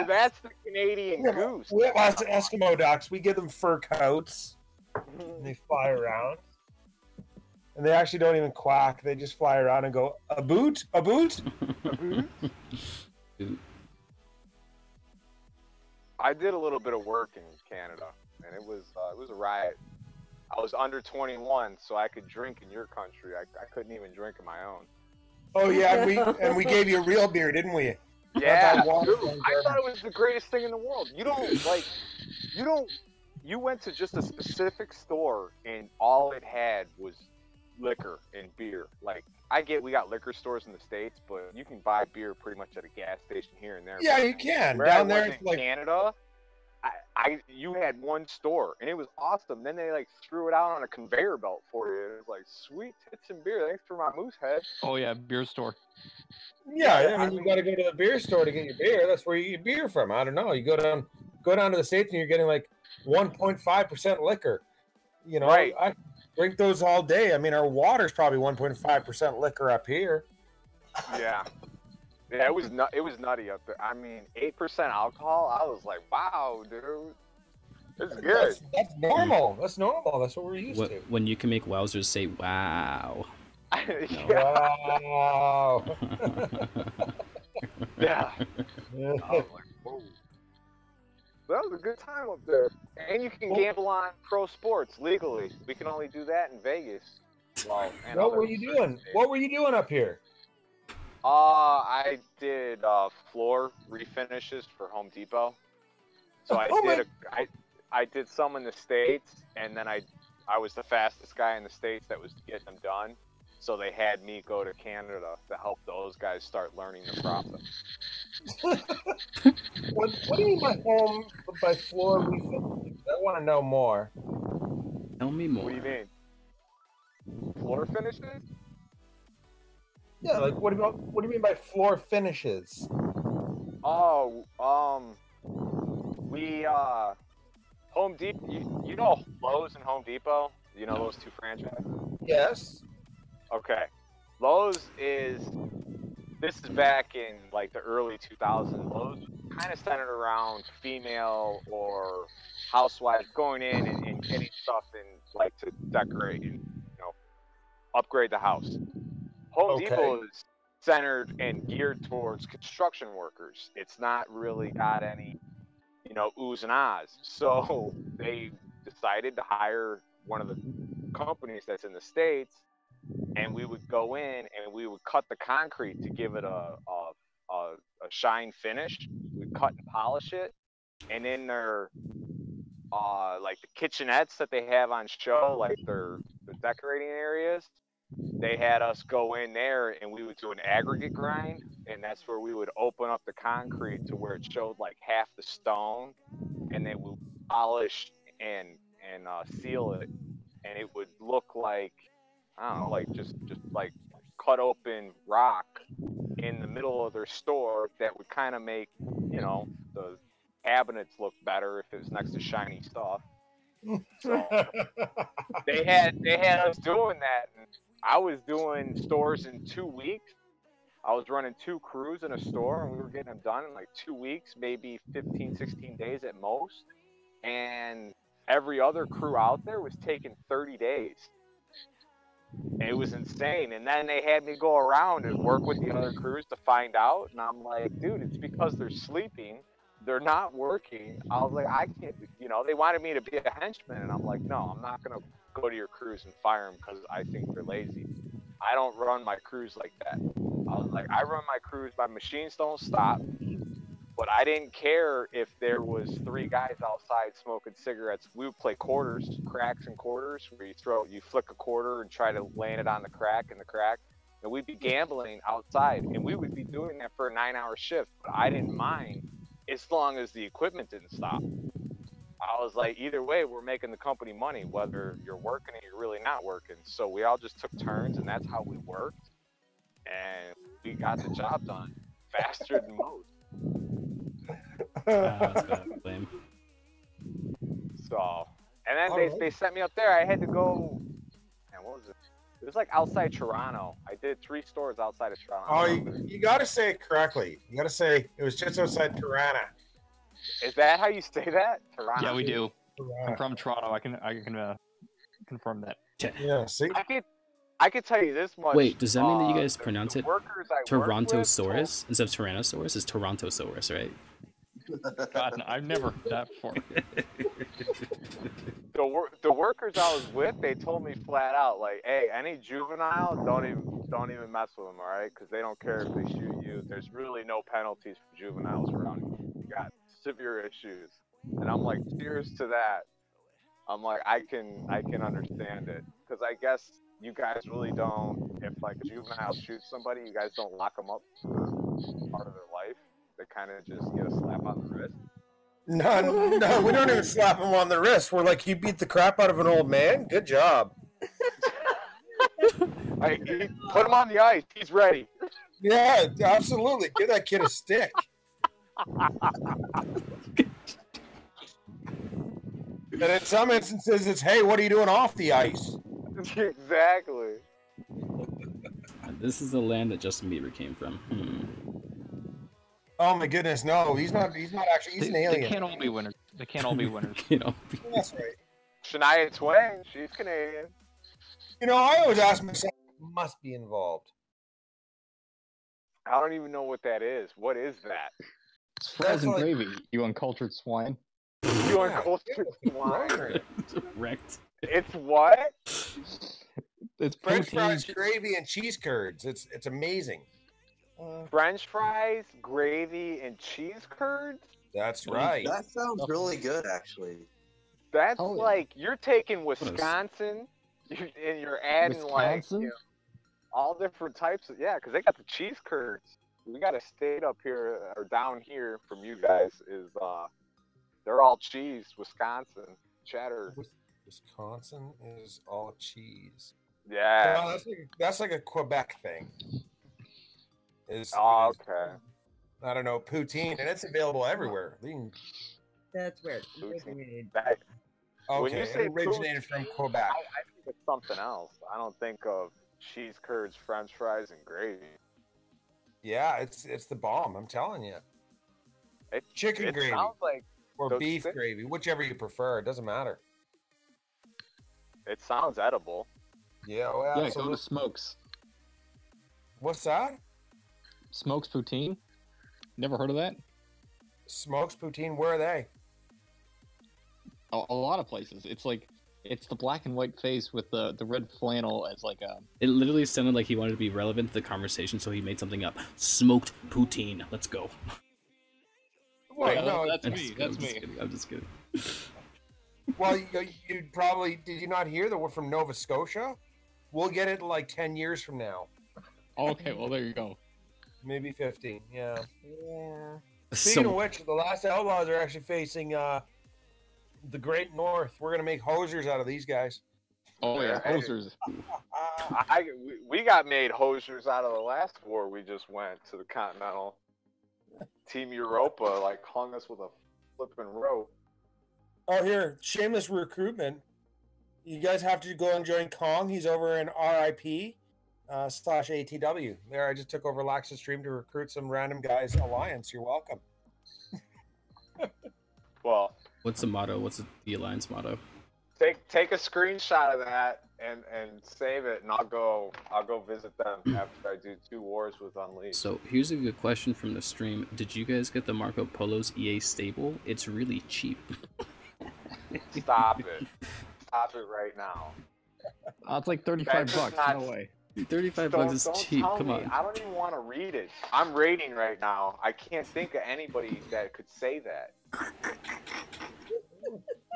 that's the Canadian goose. We have lots of Eskimo ducks. We give them fur coats. And they fly around. And they actually don't even quack. They just fly around and go, a boot? A boot? A boot? I did a little bit of work in Canada, and it was a riot. I was under 21, so I could drink in your country. I couldn't even drink in my own. Oh yeah, and we gave you a real beer, didn't we? Yeah, dude, I thought it was the greatest thing in the world. You went to just a specific store and all it had was liquor and beer. Like, we got liquor stores in the States, but you can buy beer pretty much at a gas station here and there. Yeah, you can. Where Down there, in Canada, you had one store and it was awesome. Then they like threw it out on a conveyor belt for you. It was like, sweet tits and beer. Thanks for my moose head. Oh yeah, beer store. Yeah, I mean, you got to go to the beer store to get your beer. That's where you get beer from. I don't know. You go down to the States and you're getting like 1.5% liquor. You know, right. I drink those all day. I mean, our water's probably 1.5% liquor up here. Yeah. Yeah, it was nutty up there. I mean, 8% alcohol. I was like, wow, dude, it's good. That's normal. That's normal. That's what we're used to. When you can make wowzers say wow. Wow. Yeah. I was like, whoa. That was a good time up there. And you can gamble on pro sports legally. We can only do that in Vegas. Well, what were you doing? What were you doing up here? I did floor refinishes for Home Depot. So I did some in the States, and then I was the fastest guy in the States that was getting them done. So they had me go to Canada to help those guys start learning the process. What do you mean by floor refinishes? I want to know more. Tell me more. What do you mean? Floor finishes? Yeah, like what do you mean by floor finishes? Oh, we Home Depot. You know Lowe's and Home Depot. You know those two franchises. Yes. Okay, Lowe's this is back in like the early 2000s. Lowe's kind of centered around female or housewives going in and getting stuff in like to decorate and upgrade the house. Home Depot is centered and geared towards construction workers. It's not really got any, oohs and ahs. So they decided to hire one of the companies that's in the States, and we would go in and we would cut the concrete to give it a shine finish. We'd cut and polish it, and in their like the kitchenettes that they have on show, like their decorating areas, they had us go in there and we would do an aggregate grind, and that's where we would open up the concrete to where it showed like half the stone, and then we would polish and seal it, and it would look like, I don't know, like just like cut open rock in the middle of their store. That would kind of make the cabinets look better if it was next to shiny stuff. So they had us doing that, and I was doing stores in 2 weeks. I was running 2 crews in a store, and we were getting them done in like 2 weeks, maybe 15, 16 days at most. And every other crew out there was taking 30 days. And it was insane. And then they had me go around and work with the other crews to find out. And I'm like, dude, it's because they're sleeping. They're not working. I was like, I can't, they wanted me to be a henchman. And I'm like, no, I'm not going to go to your crews and fire them because I think they're lazy. I don't run my crews like that. I was like, I run my crews, my machines don't stop. But I didn't care if there was 3 guys outside smoking cigarettes. We would play quarters, cracks and quarters, where you flick a quarter and try to land it on the crack, and we'd be gambling outside, and we would be doing that for a 9-hour shift. But I didn't mind as long as the equipment didn't stop. I was like, either way, we're making the company money, whether you're working or you're really not working. So we all just took turns, and that's how we worked, and we got the job done faster than most. That's lame. So And then they sent me up there. I had to go. Man, what was it? It was like outside Toronto. I did 3 stores outside of Toronto. Oh, you got to say it correctly. You got to say it was just outside Toronto. Is that how you say that? Toronto. Yeah, we do. Toronto. I'm from Toronto. I can confirm that. Yeah, see? I could tell you this much. Wait, does that mean that you guys pronounce it Torontosaurus instead of Tyrannosaurus? It's Torontosaurus, right? God, no, I've never heard that before. The workers I was with, they told me flat out, like, hey, any juvenile, don't even mess with them, all right? Because they don't care if they shoot you. There's really no penalties for juveniles around you. You got severe issues, and I'm like, cheers to that. I'm like, I can understand it, because I guess you guys really don't. If like a juvenile shoots somebody, you guys don't lock them up for part of their life. They kind of just get a slap on the wrist. No, we don't even slap him on the wrist. We're like, you beat the crap out of an old man? Good job. Put him on the ice. He's ready. Yeah, absolutely. Give that kid a stick. And in some instances, it's, hey, what are you doing off the ice? Exactly. This is the land that Justin Bieber came from. Oh my goodness, no, he's not actually, he's an alien. They can't all be winners. They can't all be winners. That's right. Shania Twain, she's Canadian. You know, I always ask myself, must be involved. I don't even know what that is. What is that? It's fries and gravy, you uncultured swine. You uncultured swine? Wrecked. It's what? It's French fries, gravy, and cheese curds. It's amazing. French fries, gravy, and cheese curds? That's right. That sounds really good, actually. That's like, you're taking Wisconsin, and you're adding like, you know, all different types of, yeah, because they got the cheese curds. We got a state up here, or down here from you guys, is, they're all cheese, Wisconsin, cheddar. Wisconsin is all cheese. Yeah. No, that's like a Quebec thing. Okay. I don't know, poutine, and it's available everywhere. That's weird. Okay, it originated from Quebec. I think it's something else. I don't think of cheese curds, French fries, and gravy. Yeah, it's the bomb. I'm telling you. Chicken gravy sounds like or beef gravy, whichever you prefer. It doesn't matter. It sounds edible. Yeah, well, absolutely. Yeah, go to Smokes. What's that? Smokes Poutine? Never heard of that? Smokes Poutine, where are they? A lot of places. It's like, it's the black and white face with the red flannel as like a... It literally sounded like he wanted to be relevant to the conversation, so he made something up. Smoked poutine. Let's go. Well, no, that's me. That's me. I'm just kidding. Well, you probably... Did you not hear that we're from Nova Scotia? We'll get it like 10 years from now. Okay, well, there you go. Maybe 15, yeah. Yeah. Speaking of which, the last Outlaws are actually facing the Great North. We're going to make hosers out of these guys. Oh, yeah, hosers. We got made hosers out of the last war we just went to the Continental. Team Europa, like, hung us with a flipping rope. Oh, here, shameless recruitment. You guys have to go and join Kong. He's over in RIP. /ATW. There, I just took over Lax's stream to recruit some random guys. Alliance, you're welcome. Well, what's the motto? What's the Alliance motto? Take a screenshot of that and save it, and I'll go visit them after I do 2 wars with Unleashed. So here's a good question from the stream. Did you guys get the Marco Polo's EA stable? It's really cheap. Stop it! Stop it right now. It's like $35. No way. $35 is cheap. Come on. I don't even want to read it. I'm rating right now. I can't think of anybody that could say that.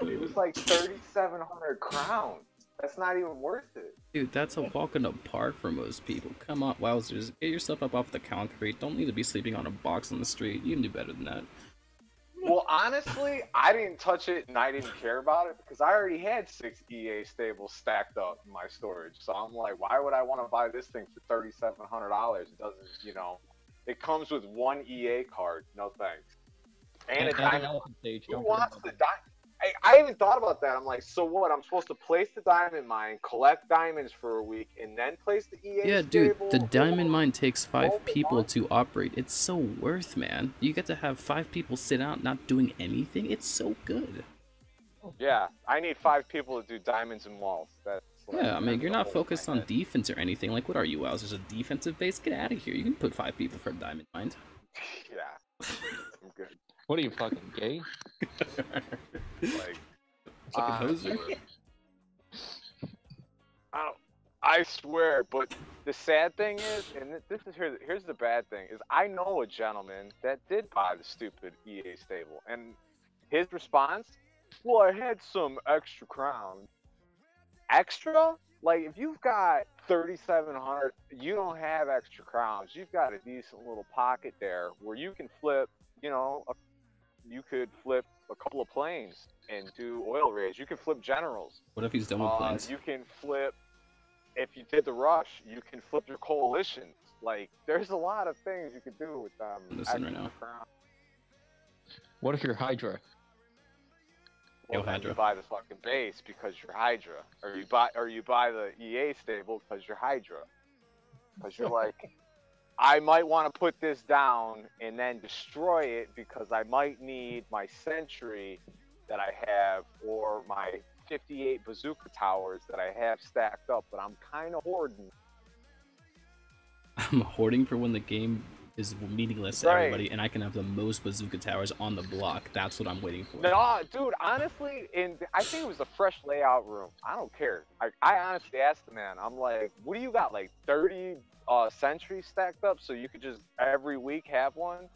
It was like 3,700 crowns. That's not even worth it. Dude, that's a walk in the park for most people. Come on, wowzers. Get yourself up off the concrete. Don't need to be sleeping on a box on the street. You can do better than that. Well, honestly, I didn't touch it and I didn't care about it because I already had 6 EA stables stacked up in my storage. So I'm like, why would I want to buy this thing for $3,700? It doesn't, you know, it comes with 1 EA card. No thanks. And a diamond. Who wants the diamond? I I even thought about that. I'm like, so what? I'm supposed to place the diamond mine, collect diamonds for a week, and then place the EA Yeah, dude, stable? the diamond mine takes 5 Oh, people what? to operate. It's so worth, man. You get to have 5 people sit out not doing anything. It's so good. Yeah, I need 5 people to do diamonds and walls. That's like, Yeah, I mean, you're the not whole focused my on head. defense or anything. Like, what are you, Wowz? There's a defensive base? Get out of here. You can put 5 people for a diamond mine. Yeah, I'm good. What are you, fucking gay? Like, Fucking hoser. I swear, but the sad thing is, and this is here's the bad thing, is I know a gentleman that did buy the stupid EA stable, and his response, well, I had some extra crowns. Extra? Like, if you've got 3,700, you don't have extra crowns. You've got a decent little pocket there where you can flip, you know, you could flip a couple of planes and do oil raids. You can flip generals. What if he's done with planes? You can flip, if you did the rush, you can flip your coalitions. Like, there's a lot of things you could do with them. Listen right now. What if you're Hydra? Well, then you buy the fucking base because you're Hydra, or you buy the EA stable because you're Hydra, because you're like, I might want to put this down and then destroy it because I might need my sentry that I have or my 58 bazooka towers that I have stacked up, but I'm kind of hoarding. I'm hoarding for when the game is meaningless to everybody, and I can have the most bazooka towers on the block. That's what I'm waiting for. No, dude, honestly, I think it was a fresh layout room. I don't care. I honestly asked the man, I'm like, what do you got, like 30 sentries stacked up so you could just every week have one?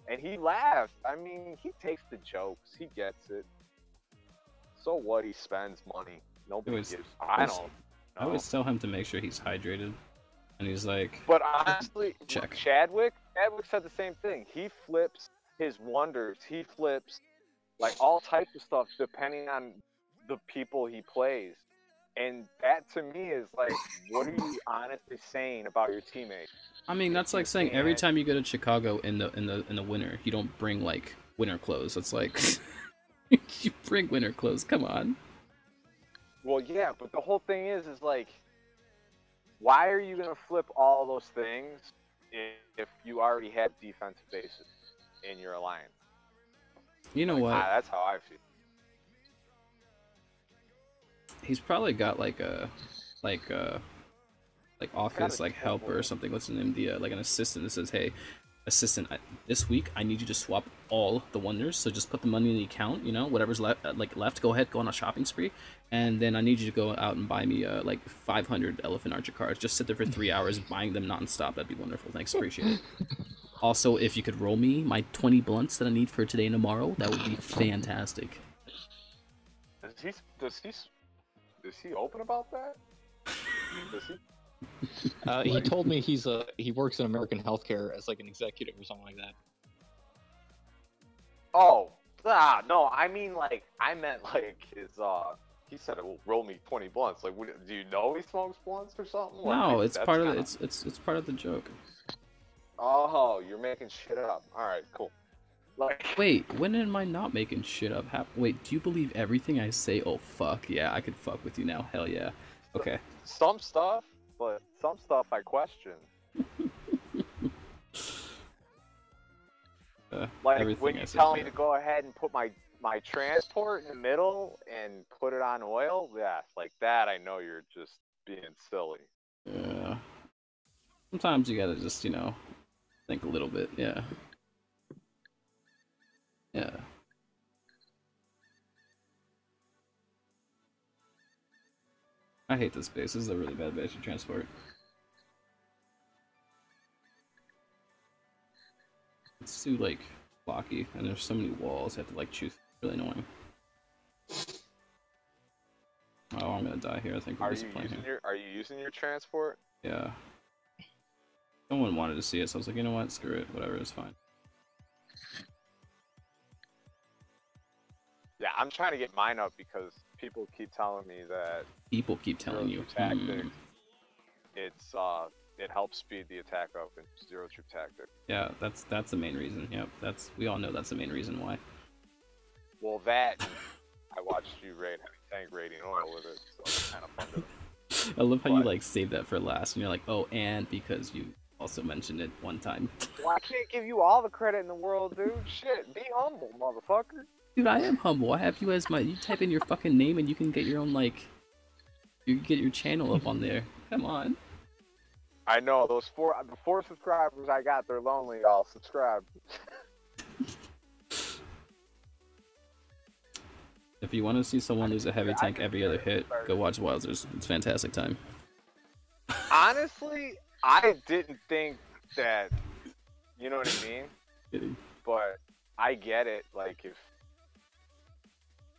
And he laughed. I mean, he takes the jokes. He gets it. So what? He spends money. Nobody gives. I don't know. I always tell him to make sure he's hydrated. And he's like, but honestly, check. Chadwick said the same thing. He flips his wonders. He flips like all types of stuff depending on the people he plays. And that to me is like, what are you honestly saying about your teammates? I mean, that's like saying every time you go to Chicago in the winter, you don't bring like winter clothes. It's like you bring winter clothes. Come on. Well, yeah, but the whole thing is like, why are you going to flip all those things if you already have defensive bases in your alliance? You know what? That's how I feel. He's probably got like office like helper or something. What's the name? Like an assistant that says, "Hey, assistant, this week I need you to swap all the wonders. So just put the money in the account. You know, whatever's left. Go ahead, go on a shopping spree, and then I need you to go out and buy me like 500 Elephant Archer cards. Just sit there for 3 hours buying them nonstop. That'd be wonderful. Thanks, appreciate it. Also, if you could roll me my 20 blunts that I need for today and tomorrow, that would be fantastic." Is he open about that? Does he? He told me he works in American healthcare as like an executive or something like that. Oh, no, I mean like I meant like his he said it will roll me 20 blunts. Like, do you know he smokes blunts or something? No, like, it's part of it's part of the joke. Oh, you're making shit up. All right, cool. Like, wait, when am I not making shit up? Wait, do you believe everything I say? Oh fuck yeah, I could fuck with you now. Hell yeah. Okay. Some stuff, but some stuff I question. Like when you tell me to go ahead and put my transport in the middle and put it on oil, yeah, like that I know you're just being silly. Yeah. Sometimes you gotta just, you know, think a little bit, yeah. Yeah. I hate this base. This is a really bad base to transport. It's too, like, blocky, and there's so many walls. I have to, like, choose. Really annoying. Oh, I'm gonna die here. I think. Are you using your transport? Yeah. No one wanted to see it, so I was like, you know what? Screw it. Whatever, it's fine. Yeah, I'm trying to get mine up because people keep telling me that. People keep telling you. Tactic, it helps speed the attack up in Zero Troop Tactic. Yeah, that's the main reason. Yep, we all know that's the main reason why. Well, that I watched you raid tank raiding oil with it, so it's kind of fun to. I love how you like save that for last, and you're like, oh, and because you also mentioned it one time. Well, I can't give you all the credit in the world, dude. Shit, be humble, motherfucker. Dude, I am humble. I have you as my. You type in your fucking name, and you can get your own you can get your channel up on there. Come on. I know the 4 subscribers I got. They're lonely. Y'all subscribe. If you want to see someone lose a heavy tank every other hit, go watch Wowzers. It's fantastic time. Honestly, I didn't think that, you know what I mean? Kidding. But I get it. Like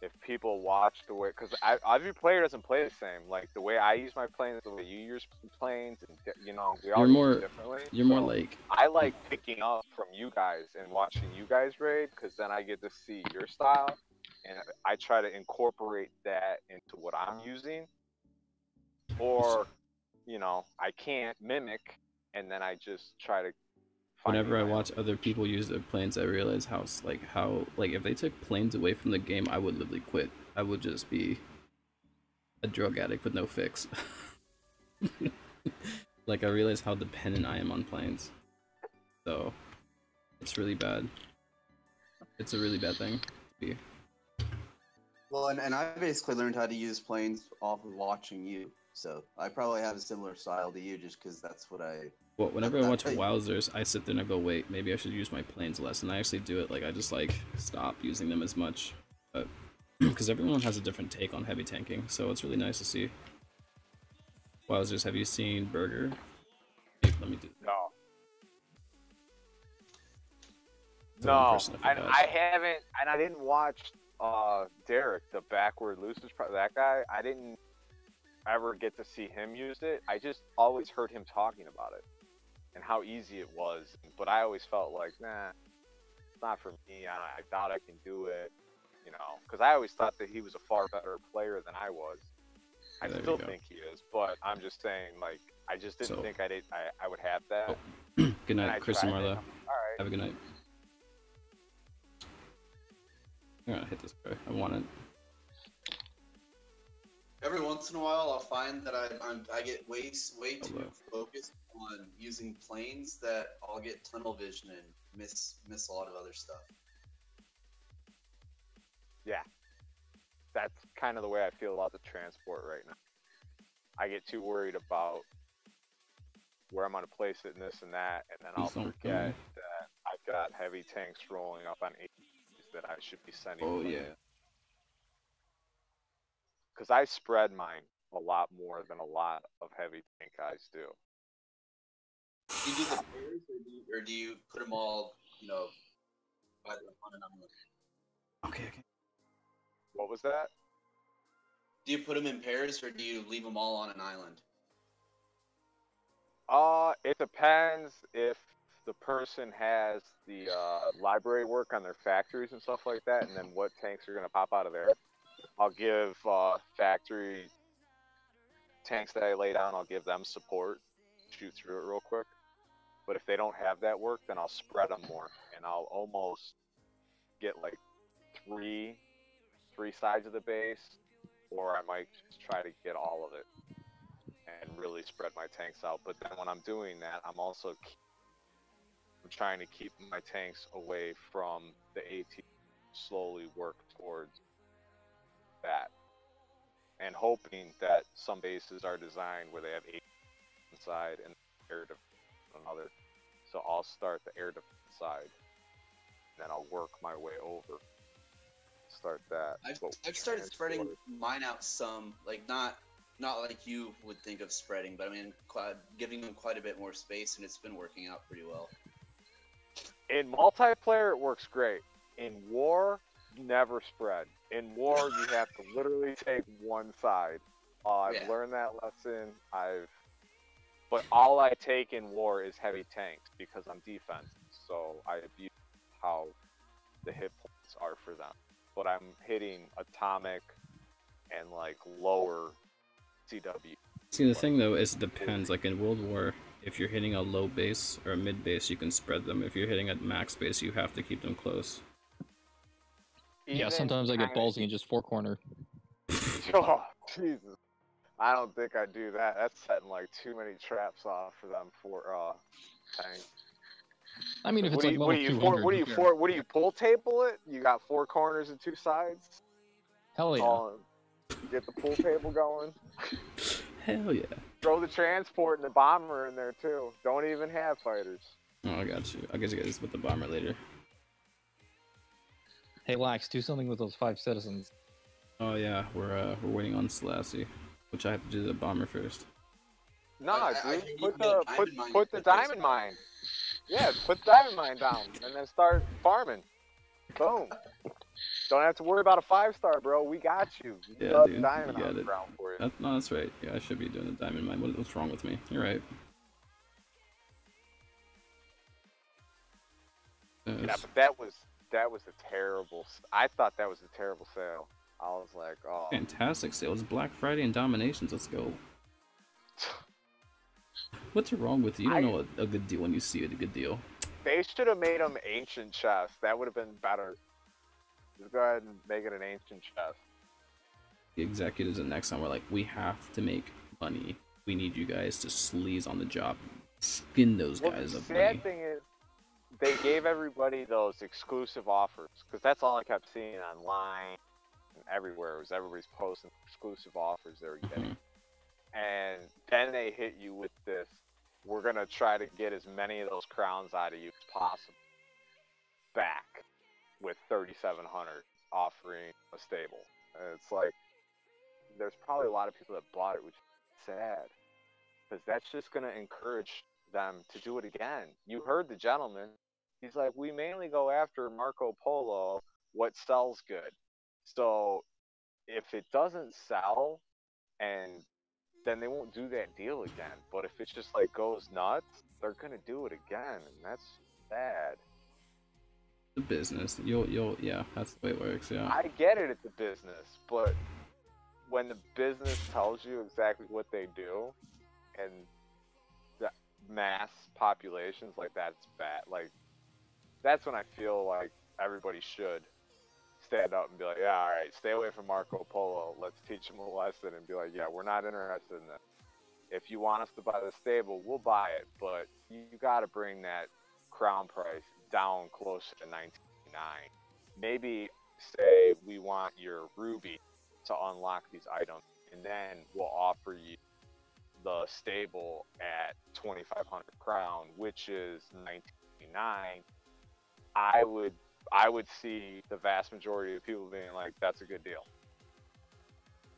if people watch the way, because every player doesn't play the same. Like the way I use my planes, the way you use planes, and we all use differently. You're more like. I like picking up from you guys and watching you guys raid, because then I get to see your style. And I try to incorporate that into what I'm using, or, I can't mimic, and then I just try to. Whenever I watch other people use their planes, I realize how if they took planes away from the game, I would literally quit. I would just be a drug addict with no fix. Like, I realize how dependent I am on planes, so it's really bad. It's a really bad thing to be. Well, and I basically learned how to use planes off of watching you, so I probably have a similar style to you, just because that's what I. Well, whenever I watch Wowzers, I sit there and I go, wait, maybe I should use my planes less, and I actually do it. Like, I just stop using them as much, but because everyone has a different take on heavy tanking, so it's really nice to see. Wowzers, have you seen Burger? Let me do. No. No, I haven't, and I didn't watch. Derek, the backward losers, that guy, I didn't ever get to see him use it. I just always heard him talking about it and how easy it was. But I always felt like, nah, it's not for me. I doubt I can do it, because I always thought that he was a far better player than I was. I still think he is, but I'm just saying, like, I just didn't think I would have that. Oh. Good night, Chris and Marla. All right. Have a good night. I'm gonna hit this guy. I want it. Every once in a while, I'll find that I get way too focused on using planes that I'll get tunnel vision and miss a lot of other stuff. Yeah, that's kind of the way I feel about the transport right now. I get too worried about where I'm gonna place it and this and that, and then I'll forget that I've got heavy tanks rolling up on that I should be sending. Oh yeah. Because I spread mine a lot more than a lot of heavy tank guys do. Do you do the pairs, or do you put them all, on an island? Okay. What was that? Do you put them in pairs, or do you leave them all on an island? It depends if the person has the library work on their factories and stuff like that, and then what tanks are going to pop out of there. I'll give factory tanks that I lay down, I'll give them support, shoot through it real quick. But if they don't have that work, then I'll spread them more, and I'll almost get like three sides of the base, or I might just try to get all of it and really spread my tanks out. But then when I'm doing that, I'm also trying to keep my tanks away from the AT, slowly work towards that, and hoping that some bases are designed where they have AT inside and air defense another. So I'll start the air defense side, and then I'll work my way over. Start that. I've started spreading mine out some, like not like you would think of spreading, but I mean giving them quite a bit more space, and it's been working out pretty well. In multiplayer, it works great. In war, never spread. In war, you have to literally take one side. I've learned that lesson. But all I take in war is heavy tanks because I'm defense. So I abuse how the hit points are for them. But I'm hitting atomic and like lower CW. See, the thing though is it depends. Like in World War, if you're hitting a low base or a mid base, you can spread them. If you're hitting a max base, you have to keep them close. Yeah, sometimes I get ballsy and just four corner. Oh, Jesus. I don't think I do that. That's setting like too many traps off for them for tanks. I mean, if it's like level 200. What do you pull table it? You got four corners and two sides? Hell yeah. Get the pool table going. Hell yeah. Throw the transport and the bomber in there too. Don't even have fighters. Oh, I got you. I'll get you guys with the bomber later. Hey, Lax, do something with those 5 citizens. Oh yeah, we're waiting on Selassie, which I have to do the bomber first. Nah, dude, put the diamond mine. Yeah, put the diamond mine down and then start farming. Boom. Don't have to worry about a 5-star, bro. We got you. Yeah, dude, diamond you got on the it. ground for you. No, that's right. Yeah, I should be doing the diamond mine. What's wrong with me? You're right. Yeah, but that was a terrible. I thought that was a terrible sale. I was like, oh. Fantastic sale. It's Black Friday and Dominations. Let's go. What's wrong with you? You don't know a good deal when you see it, a good deal. They should have made them ancient chests. That would have been better. Just go ahead and make it an ancient chest. The executives in Nexon were like, we have to make money. We need you guys to sleaze on the job. Skin those guys up. The sad thing is, they gave everybody those exclusive offers. Because that's all I kept seeing online and everywhere. Was everybody's posting exclusive offers they were getting. And then they hit you with this, we're going to try to get as many of those crowns out of you as possible back with 3,700 offering a stable. And it's like, there's probably a lot of people that bought it, which is sad. Because that's just going to encourage them to do it again. You heard the gentleman. He's like, we mainly go after Marco Polo, what sells good. So if it doesn't sell, and then they won't do that deal again. But if it just like goes nuts, they're gonna do it again, and that's sad. The business, yeah, that's the way it works. Yeah, I get it at the business, but when the business tells you exactly what they do, and the mass populations like that's bad. Like that's when I feel like everybody should stand up and be like, yeah, all right, stay away from Marco Polo. Let's teach them a lesson and be like, yeah, we're not interested in this. If you want us to buy the stable, we'll buy it, but you got to bring that crown price down closer to 19.99. Maybe say we want your ruby to unlock these items, and then we'll offer you the stable at 2,500 crown, which is 19.99. I would see the vast majority of people being like, that's a good deal.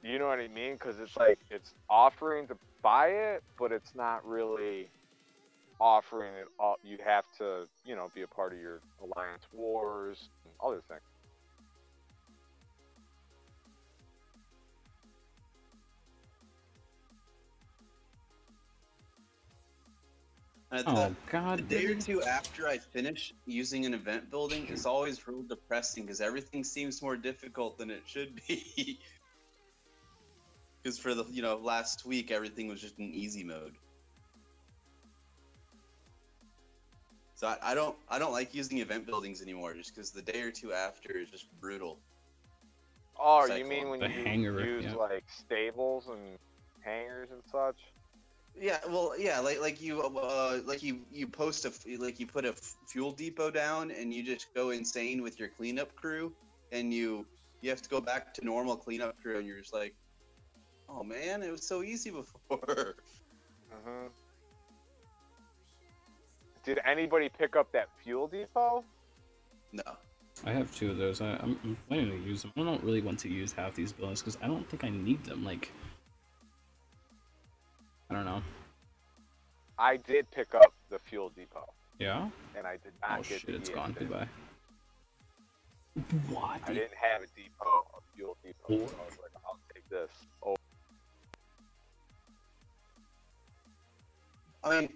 You know what I mean? Because it's like, it's offering to buy it, but it's not really offering it all. You have to, you know, be a part of your alliance wars and other things. God! The day or two after I finish using an event building is always real depressing because everything seems more difficult than it should be. Because for the last week everything was just in easy mode. So I don't like using event buildings anymore just because the day or two after is just brutal. Oh, you mean when you use like stables and hangars and such? Yeah, well, yeah, like you post you put a fuel depot down and you just go insane with your cleanup crew, and you have to go back to normal cleanup crew, and you're just like, oh man, it was so easy before. Did anybody pick up that fuel depot? No. I have 2 of those. I'm planning to use them. I don't really want to use half these buildings because I don't think I need them. Like, I don't know. I did pick up the fuel depot. Yeah? And I did not get shit, it's gone. Goodbye. What? I didn't have a fuel depot. So I was like, I'll take this. Oh. I mean,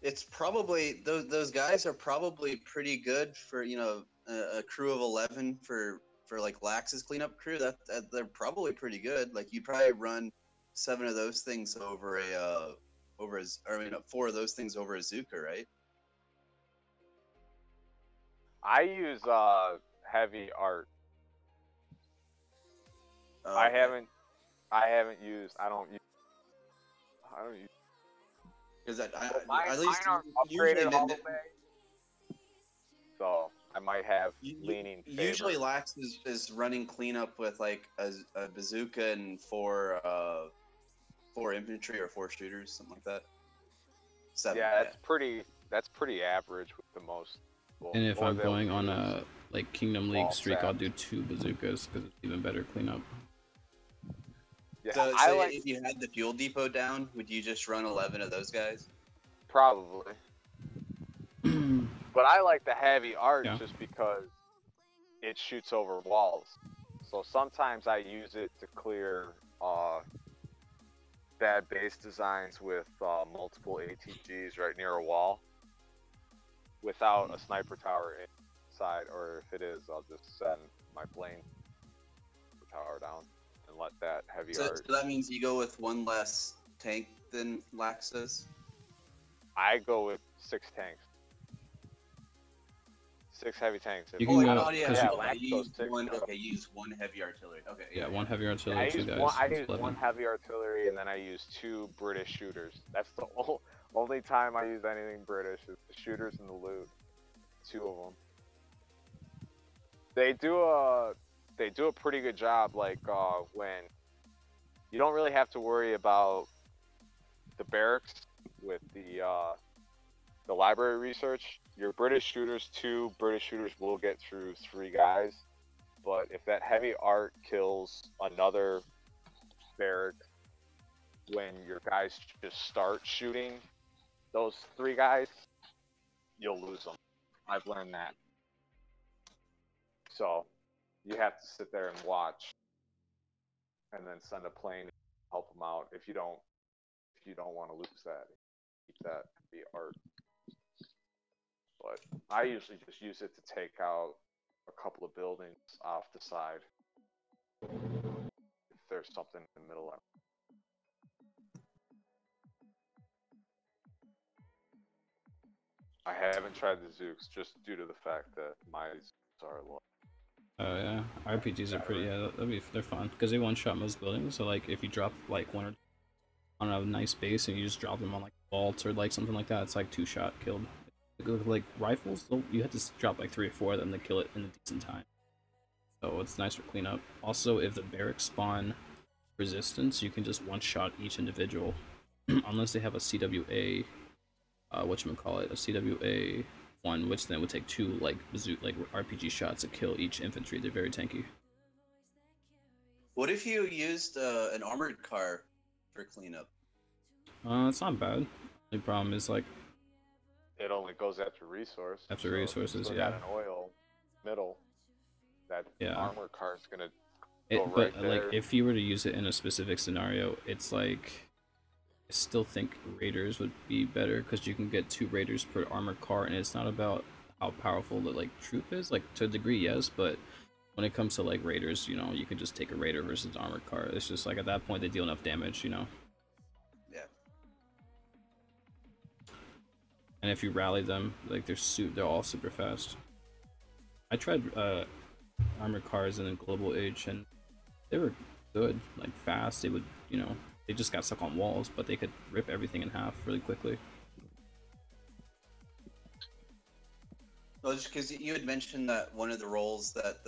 it's probably those guys are probably pretty good for a crew of 11 for like Lax's cleanup crew. That they're probably pretty good. Like you'd probably run 7 of those things over 4 of those things over a Zuka, right? I use heavy art I haven't used. I don't use. Because at mine least are upgraded all the way. So I might have leaning. Usually, Lax is running cleanup with like a bazooka and four infantry or 4 shooters, something like that. 7. Yeah, that's pretty average with the most. And if I'm going on a like Kingdom League streak, I'll do 2 bazookas because it's even better cleanup. Yeah, so if you had the fuel depot down, would you just run 11 of those guys? Probably. But I like the heavy art just because it shoots over walls. So sometimes I use it to clear bad base designs with multiple ATGs right near a wall without a sniper tower inside, or if it is, I'll just send my plane tower down and let that heavy art. So that means you go with 1 less tank than Lax does? I go with 6 tanks. 6 heavy tanks. You can go, you use 1 heavy artillery. Okay. Yeah, 1 heavy artillery, 2 guys. I use 1 heavy artillery, and then I use 2 British shooters. That's the only time I use anything British is the shooters and the loot. 2 of them. They do a pretty good job. Like when you don't really have to worry about the barracks with the library research. Your British shooters, 2 British shooters will get through 3 guys, but if that heavy art kills another barrack when your guys just start shooting those 3 guys, you'll lose them. I've learned that. So you have to sit there and watch, and then send a plane to help them out if you don't want to lose that. Keep that heavy art. But I usually just use it to take out a couple of buildings off the side. If there's something in the middle. I haven't tried the Zooks just due to the fact that my Zooks are low. Oh yeah, RPGs are pretty. Yeah, they're fun because they one-shot most buildings. So like if you drop like 1 or on a nice base and you just drop them on like vaults or like something like that, it's like 2-shot killed. Like rifles, you have to drop like 3 or 4 of them to kill it in a decent time. So it's nice for cleanup. Also, if the barracks spawn resistance, you can just one-shot each individual, unless they have a CWA, a CWA 1, which then would take 2 like RPG shots to kill each infantry. They're very tanky. What if you used an armored car for cleanup? It's not bad. The problem is like it only goes after resource. After resources, yeah. Got an oil middle. That armor car is gonna go right but there. Like if you were to use it in a specific scenario, it's like I still think raiders would be better because you can get 2 raiders per armored car, and it's not about how powerful the like troop is. Like to a degree, yes, but when it comes to like raiders, you know, you can just take a raider versus armored car. It's just like at that point they deal enough damage, you know. And if you rally them, like they're all super fast. I tried armored cars in a Global Age, and they were good, like fast. They would, you know, they just got stuck on walls, but they could rip everything in half really quickly. Well, just because you had mentioned that one of the roles that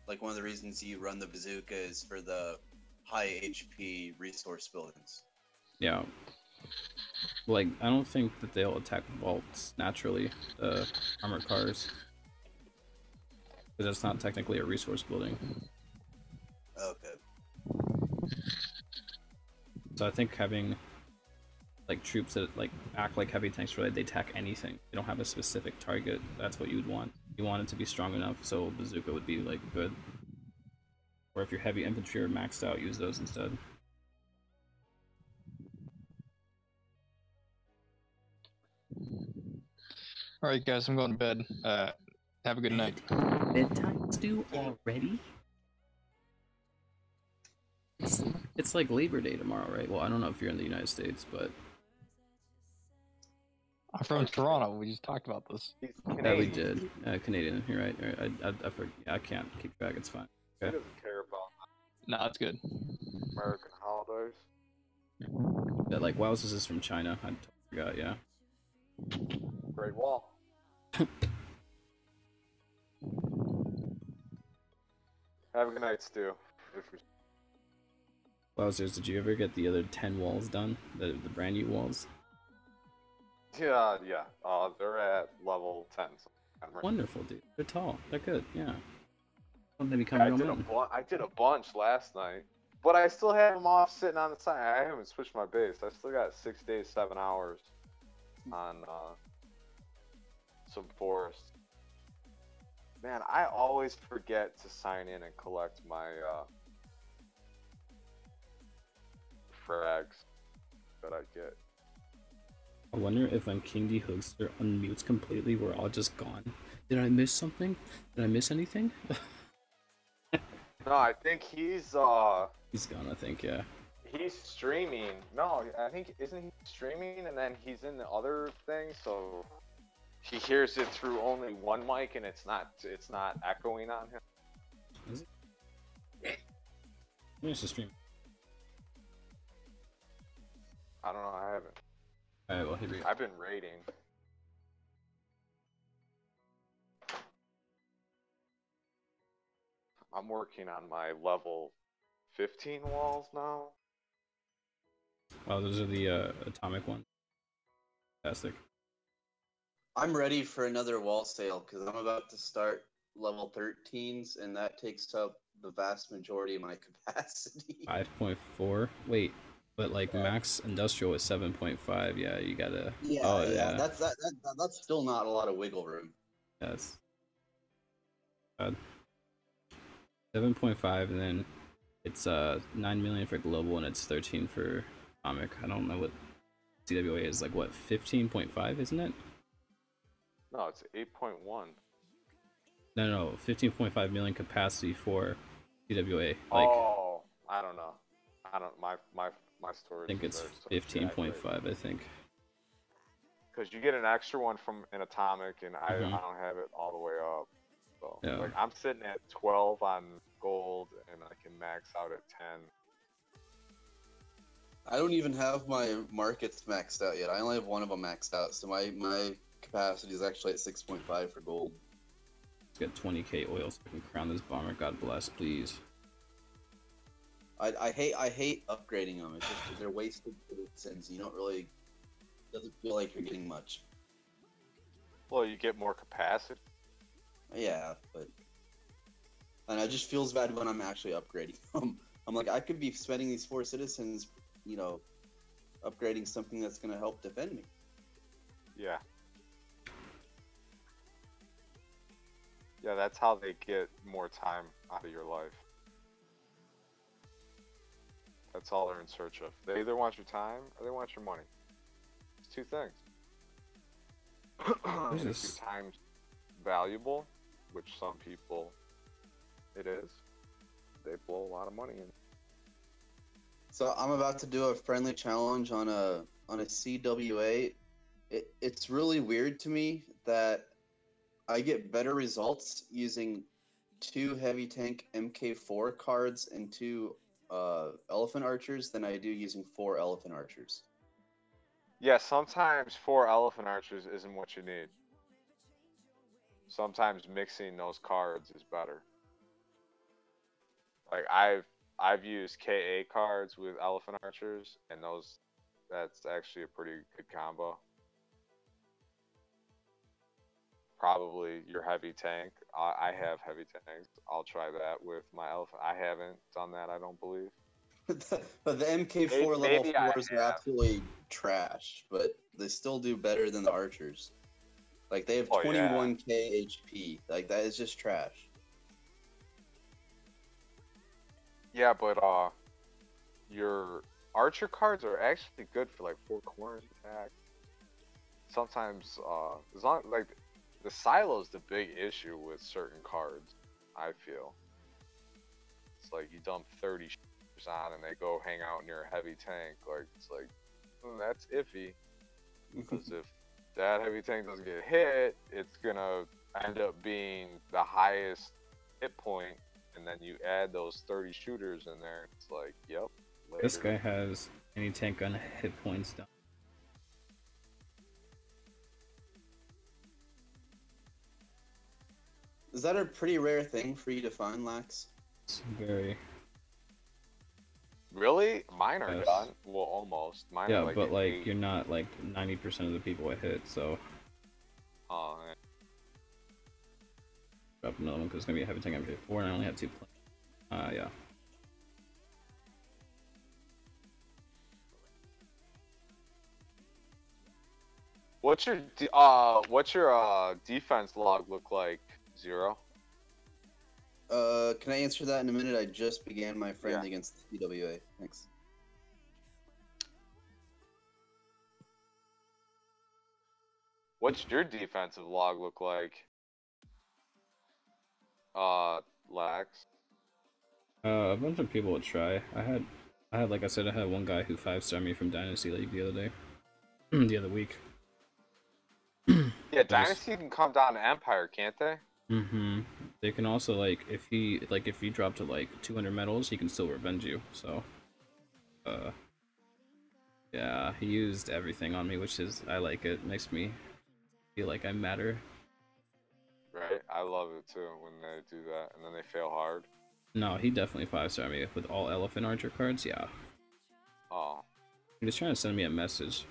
one of the reasons you run the bazooka is for the high HP resource buildings. Yeah. Like, I don't think that they'll attack vaults naturally, the armored cars. Because that's not technically a resource building. Okay. So I think having, like, troops that, like, act like heavy tanks where they attack anything. They don't have a specific target. That's what you would want. You want it to be strong enough so bazooka would be, like, good. Or if your heavy infantry are maxed out, use those instead. Alright guys, I'm going to bed. Have a good night. Bedtime stew already? It's like Labor Day tomorrow, right? Well, I don't know if you're in the United States, but... I'm from Toronto, we just talked about this. Yeah, we did. Canadian, you're right. I forget. I can't keep track, it's fine. Okay. He doesn't care about No, it's good. American holidays. Yeah, like Wowzers is from China. I forgot. Yeah. Great Wall. Have a good night, Stu. Wowzers, did you ever get the other 10 walls done? The brand new walls? Yeah. They're at level 10. So wonderful, dude. They're tall. They're good. Yeah. They become yeah, real I did a bunch last night, but I still have them off sitting on the side. I haven't switched my base. I still got 6 days, 7 hours on some forest. Man, I always forget to sign in and collect my frags that I get. I wonder if when King D Hookster unmutes completely, we're all just gone. Did I miss something? Did I miss anything? No, I think he's gone, I think, yeah. He's streaming. No, I think, isn't he streaming and then he's in the other thing, so he hears it through only one mic and it's not echoing on him. Is it? Where's the stream? I don't know, I haven't. Alright, well, here we go. I've been raiding. I'm working on my level 15 walls now. Oh, those are the atomic ones. Fantastic. I'm ready for another wall sale because I'm about to start level 13s, and that takes up the vast majority of my capacity. 5.4? Wait, but like max industrial is 7.5. Yeah, you gotta. Yeah, oh, yeah. That's still not a lot of wiggle room. Yes. 7.5, and then it's 9 million for global, and it's 13 for atomic. I don't know what CWA is, like what, 15.5, isn't it? No, it's 8.1. No, 15.5 million capacity for CWA. Like, oh, I don't know. My storage. I think it's 15.5. I think. Because you get an extra one from an atomic, and I don't have it all the way up. So yeah. Like I'm sitting at 12 on gold, and I can max out at 10. I don't even have my markets maxed out yet. I only have one of them maxed out, so my capacity is actually at 6.5 for gold. Let's get 20k oil so I can crown this bomber. God bless, please. I hate upgrading them. It's just they're wasted since you don't really doesn't feel like you're getting much. Well, you get more capacity. Yeah, but and it just feels bad when I'm actually upgrading them. I'm like, I could be spending these 4 citizens, you know, upgrading something that's going to help defend me. Yeah. Yeah, that's how they get more time out of your life. That's all they're in search of. They either want your time or they want your money. It's 2 things. If your time's valuable, which some people it is, they blow a lot of money in. So I'm about to do a friendly challenge on a CWA. It's really weird to me that I get better results using 2 heavy tank MK4 cards and 2 elephant archers than I do using 4 elephant archers. Yeah, sometimes 4 elephant archers isn't what you need. Sometimes mixing those cards is better. Like I've used KA cards with elephant archers, and that's actually a pretty good combo. Probably your heavy tank. I have heavy tanks. I'll try that with my elephant. I haven't done that, I don't believe. But the MK4 level 4s are absolutely trash, but they still do better than the archers. Like, they have 21k HP. Like, that is just trash. Yeah, but your archer cards are actually good for like 4 corners attack. Sometimes as long like the silo's the big issue with certain cards, I feel. It's like you dump 30 on and they go hang out near a heavy tank. Like, it's like, that's iffy. Because if that heavy tank doesn't get hit, it's gonna end up being the highest hit point and then you add those 30 shooters in there. It's like, yep. Later. This guy has any tank gun hit points down. Is that a pretty rare thing for you to find, Lax? It's very. Really? Mine are Yes. done. Well, almost. Mine Yeah, are like but like 8. you're not like 90% of the people I hit, so. Oh, yeah. Drop another one because it's gonna be a heavy tank MK4 and I only have 2 planes. Yeah. What's your defense log look like, Zero? Can I answer that in a minute? I just began my friendly against the TWA. Thanks. What's your defensive log look like? Lax. A bunch of people would try. I had like I said, I had one guy who 5-starred me from Dynasty League the other day. The other week. Yeah, Dynasty can come down to Empire, can't they? Mm-hmm. They can also like if you drop to like 200 medals, he can still revenge you. So, yeah, he used everything on me, which is I like it. Makes me feel like I matter. Right, I love it too when they do that, and then they fail hard. No, he definitely 5-starred me with all Elephant Archer cards. Yeah. Oh. He was trying to send me a message,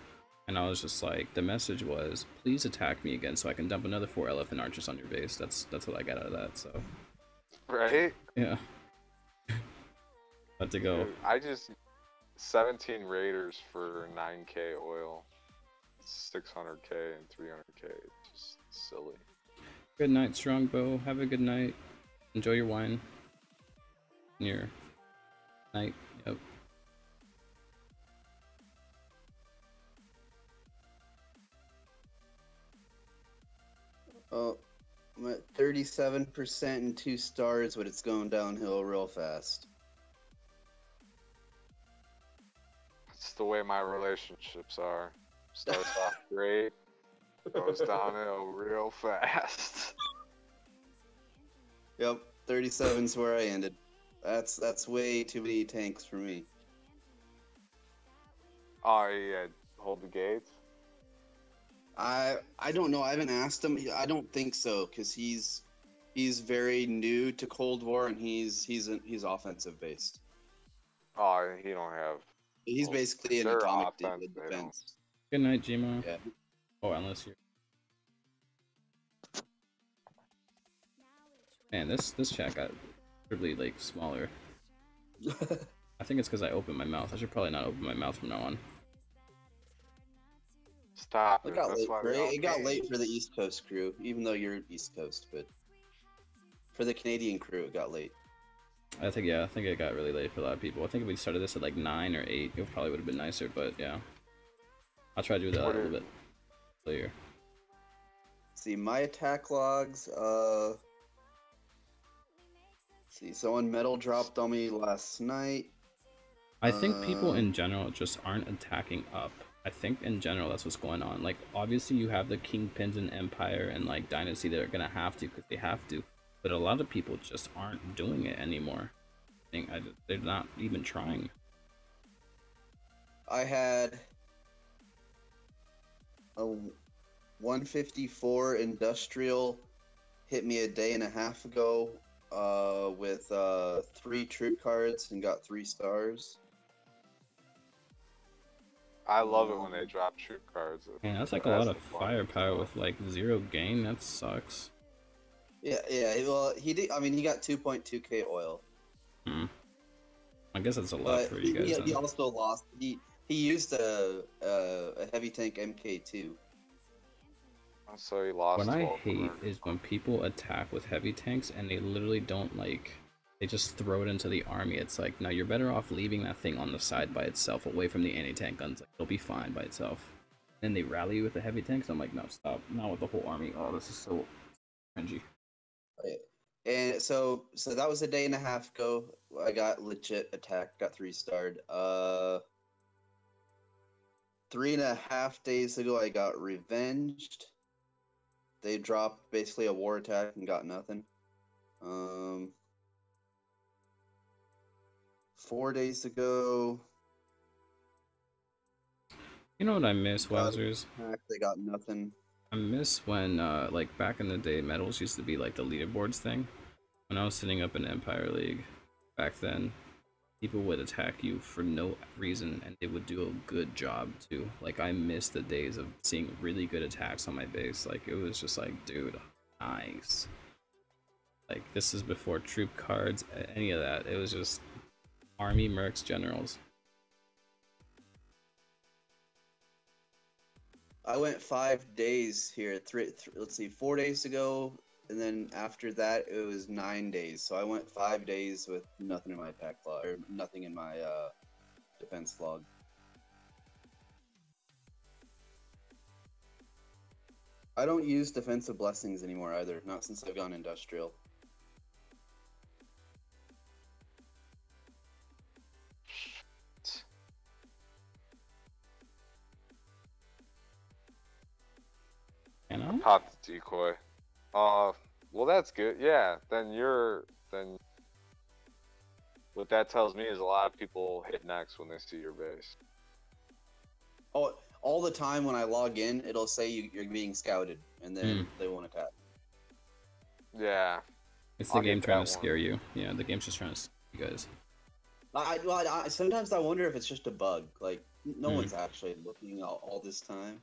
and I was just like, the message was, "Please attack me again, so I can dump another 4 Elephant Archers on your base." That's what I got out of that. So. Right. Yeah. About to go. Dude, I just 17 Raiders for 9k oil, 600k and 300k. It's just silly. Good night, Strongbow. Have a good night. Enjoy your wine. Your night. Yep. Oh, I'm at 37% and 2 stars, but it's going downhill real fast. That's the way my relationships are. Starts off great, goes downhill real fast. Yep, 37's where I ended. That's way too many tanks for me. Oh, yeah, hold the gates. I don't know. I haven't asked him. I don't think so because he's very new to Cold War and he's offensive based. Oh, he don't have. He's basically an they're atomic offense, defense. Good night, Gmo. Yeah. Oh, unless you're. Man, this chat got really like smaller. I think it's because I opened my mouth. I should probably not open my mouth from now on. Stop It it. got That's late. why It got late for the East Coast crew, even though you're East Coast, but for the Canadian crew, it got late. I think it got really late for a lot of people. I think if we started this at like 9 or 8, it probably would have been nicer. But yeah, I'll try to do that a little bit later. See my attack logs. See, someone metal dropped on me last night. I think people in general just aren't attacking up. I think in general that's what's going on. Like obviously you have the Kingpins in Empire and like Dynasty that are gonna have to because they have to, but a lot of people just aren't doing it anymore. They're not even trying. I had a 154 industrial hit me a day and a half ago with 3 troop cards and got 3 stars. I love it when they drop troop cards. Man, that's like a lot of firepower with like 0 gain. That sucks. Yeah. Well, he did. I mean, he got 2.2k oil. I guess that's a lot for you guys. He also lost. He used a heavy tank MK2. So he lost. What I hate is when people attack with heavy tanks and they literally don't like. They just throw it into the army. It's like, no, you're better off leaving that thing on the side by itself, away from the anti-tank guns. Like, it'll be fine by itself. Then they rally you with the heavy tanks. I'm like, no, stop. Not with the whole army. Oh, this is so cringy. And so that was a day and a half ago. I got legit attack. Got 3-starred. 3.5 days ago, I got revenged. They dropped basically a war attack and got nothing. 4 days ago. You know what I miss, Wowzers? They got nothing. I miss when, like, back in the day, medals used to be, like, the leaderboards thing. When I was sitting up in Empire League, back then, people would attack you for no reason, and they would do a good job, too. Like, I miss the days of seeing really good attacks on my base. Like, it was just like, dude, nice. Like, this is before troop cards, any of that. It was just army, mercs, generals. I went 5 days here. Let's see, 4 days ago, and then after that it was 9 days. So I went 5 days with nothing in my pack log, or nothing in my defense log. I don't use defensive blessings anymore either. Not since I've gone industrial. Pop the decoy. Well, that's good. Yeah, then what that tells me is a lot of people hit next when they see your base. Oh, all the time when I log in, it'll say you're being scouted, and then they won't attack. Yeah. It's the game trying to scare you. Yeah, the game's just trying to scare you guys. Sometimes I wonder if it's just a bug. Like, no one's actually looking all this time.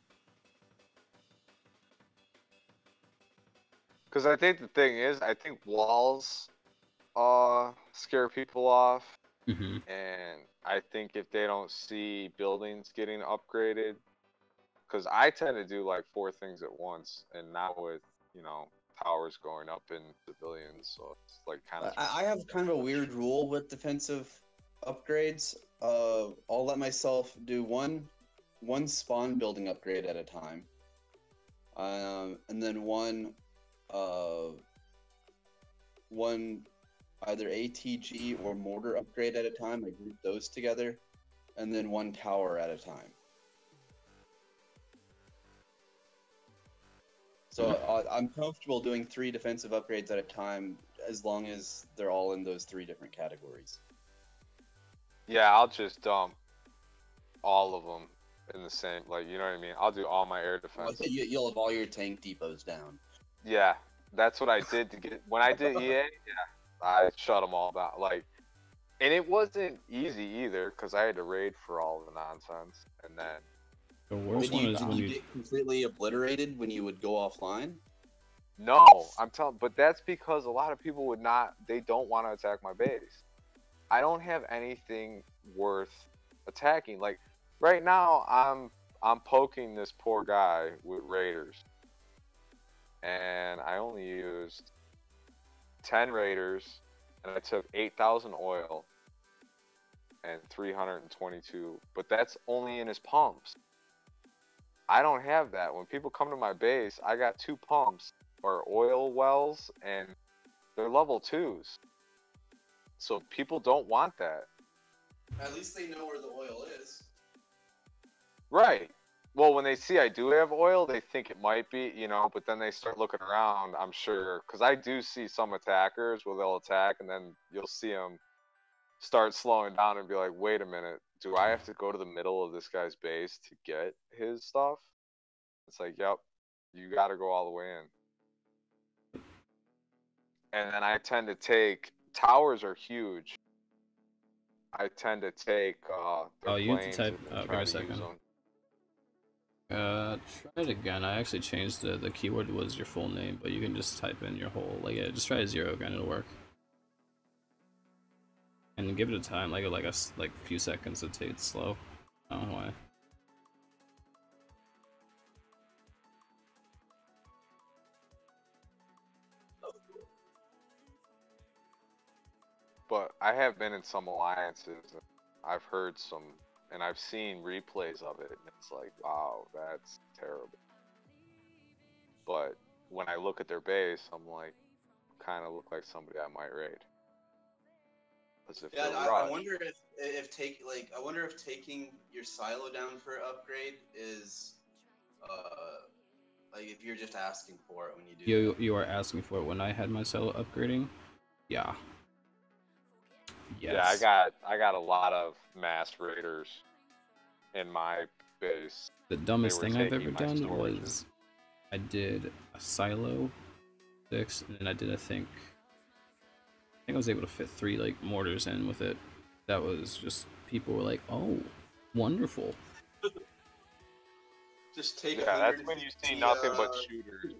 Because I think the thing is, I think walls scare people off. And I think if they don't see buildings getting upgraded, because I tend to do like 4 things at once, and now with, you know, towers going up in civilians, so it's like kind of... I have kind of a weird rule with defensive upgrades. I'll let myself do one spawn building upgrade at a time. And then one either ATG or mortar upgrade at a time. I group those together, and then one tower at a time. So I'm comfortable doing 3 defensive upgrades at a time, as long as they're all in those 3 different categories. Yeah, I'll just dump all of them in the same, like, you know what I mean? I'll do all my air defense. You'll have all your tank depots down. Yeah, that's what I did to get... When I did EA, yeah, I shut them all down. Like, and it wasn't easy either, because I had to raid for all the nonsense, and then... The worst one is when you get completely obliterated when you would go offline? No, I'm telling... But that's because a lot of people would not... They don't want to attack my base. I don't have anything worth attacking. Like, right now, I'm poking this poor guy with raiders. And I only used 10 raiders, and I took 8,000 oil and 322, but that's only in his pumps. I don't have that. When people come to my base, I got 2 pumps or oil wells, and they're level 2s. So people don't want that. At least they know where the oil is. Right. Well, when they see I do have oil, they think it might be, you know, but then they start looking around, I'm sure. Because I do see some attackers where they'll attack, and then you'll see them start slowing down and be like, wait a minute, do I have to go to the middle of this guy's base to get his stuff? It's like, yep, you got to go all the way in. And then I tend to take, towers are huge. I tend to take you have to type, give me a second. Try it again. I actually changed the keyword was your full name, but you can just type in your whole, like, yeah, just try 0 again, it'll work. And give it a time, like a few seconds to take it slow. I don't know why. But I have been in some alliances, and I've heard some, and I've seen replays of it, and it's like, wow, that's terrible. But when I look at their base, I'm like, kind of look like somebody I might raid. Yeah, I wonder if taking your silo down for upgrade is like if you're just asking for it when you do. You are asking for it. When I had my silo upgrading, yeah. Yes. Yeah, I got a lot of masked raiders in my base. The dumbest thing I've ever done was I did a silo 6, and then I did I think I was able to fit 3 like mortars in with it. That was just, people were like, "Oh, wonderful." Just take. Yeah, that's when you see nothing but shooters.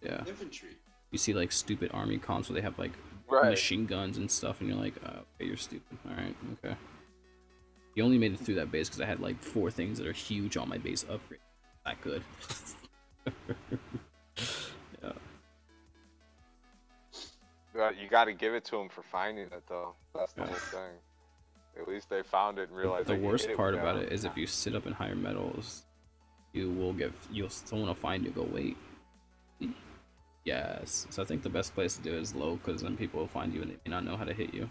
Yeah. Infantry. You see like stupid army comps where they have like machine guns and stuff, and you're like, "Oh, okay, you're stupid." All right, okay. You only made it through that base because I had like 4 things that are huge on my base upgrade. That good. Yeah. You got to give it to them for finding it, though. That's the whole thing. At least they found it and realized. The worst part about it is if you sit up in higher metals, someone will find you. Go wait. Yes. So I think the best place to do it is low, because then people will find you and they may not know how to hit you.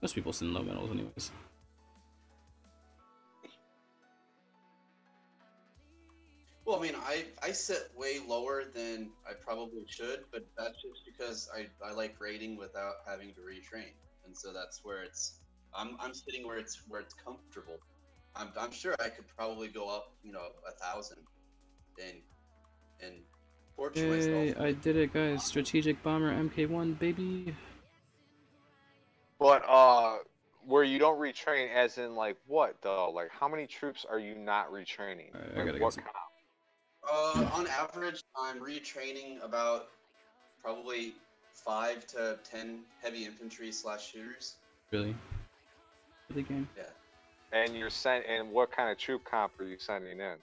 Most people sit in low metals, anyways. Well, I mean, I sit way lower than I probably should, but that's just because I like raiding without having to retrain, and so that's where I'm sitting where it's comfortable. I'm sure I could probably go up, 1,000, and fortune myself. I did it, guys! Strategic bomber MK1, baby. But where you don't retrain, as in like what though? Like how many troops are you not retraining? I gotta get some. On average, I'm retraining about probably 5 to 10 heavy infantry / shooters. Really? For the game? Yeah. And and what kind of troop comp are you sending in?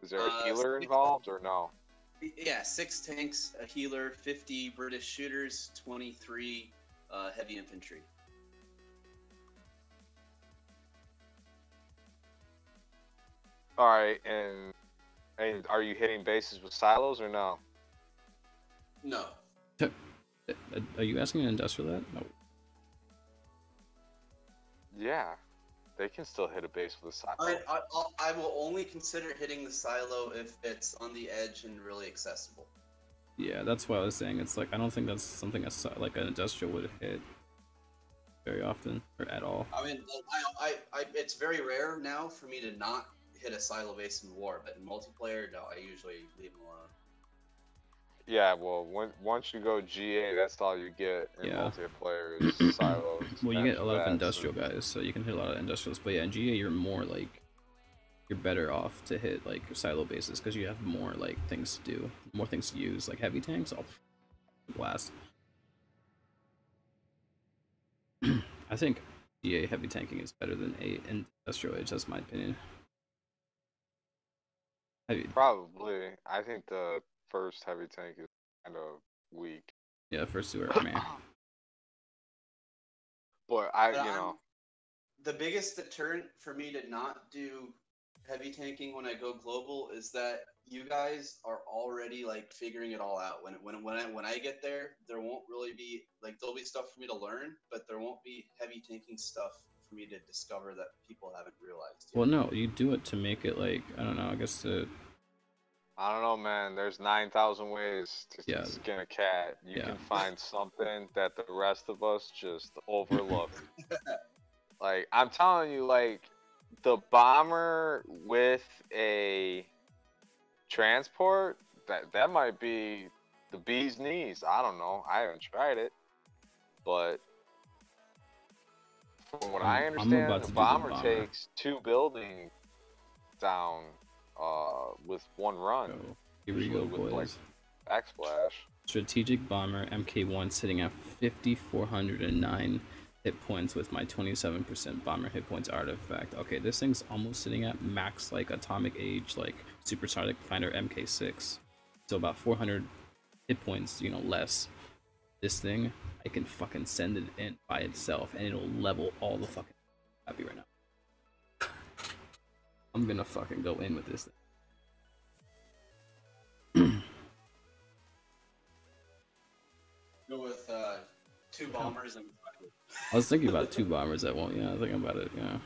Is there a healer involved or no? Yeah, 6 tanks, a healer, 50 British shooters, 23 heavy infantry. All right, and are you hitting bases with silos or no? No. Are you asking an industrial that? No. Yeah, they can still hit a base with a silo. I will only consider hitting the silo if it's on the edge and really accessible. Yeah, that's what I was saying. It's like, I don't think that's something like an industrial would hit very often or at all. I mean, it's very rare now for me to not hit a silo base in war, but in multiplayer, no, I usually leave them alone. Yeah, well, once you go GA, that's all you get in multiplayer is silos. Well, you get a lot of industrial guys, so you can hit a lot of industrials. But yeah, in GA, you're more like, you're better off to hit like silo bases because you have more like things to do, more things to use. Like heavy tanks, I'll blast. I think GA heavy tanking is better than industrial age. That's my opinion. Probably. I think the first heavy tank is kind of weak. Yeah, the first 2 are man. But the biggest deterrent for me to not do heavy tanking when I go global is that you guys are already like figuring it all out. When I get there, there won't really be like, there'll be stuff for me to learn, but there won't be heavy tanking stuff for me to discover that people haven't realized yet. Well, no, you do it to make it like, I don't know, I guess I don't know, man. There's 9,000 ways to skin a cat. You can find something that the rest of us just overlook. Like, I'm telling you, like, the bomber with a transport, that might be the bee's knees. I don't know. I haven't tried it. But from what I understand, the bomber takes 2 buildings down with 1 run. Here we go, boys. Like, backsplash. Strategic bomber MK1 sitting at 5,409 hit points with my 27% bomber hit points artifact. Okay, this thing's almost sitting at max like atomic age, like supersonic finder MK6. So about 400 hit points, less. This thing, I can fucking send it in by itself and it'll level all the fucking happy right now. I'm gonna fucking go in with this thing. Go with 2 bombers and. I was thinking about 2 bombers at one. Yeah, I was thinking about it. Yeah.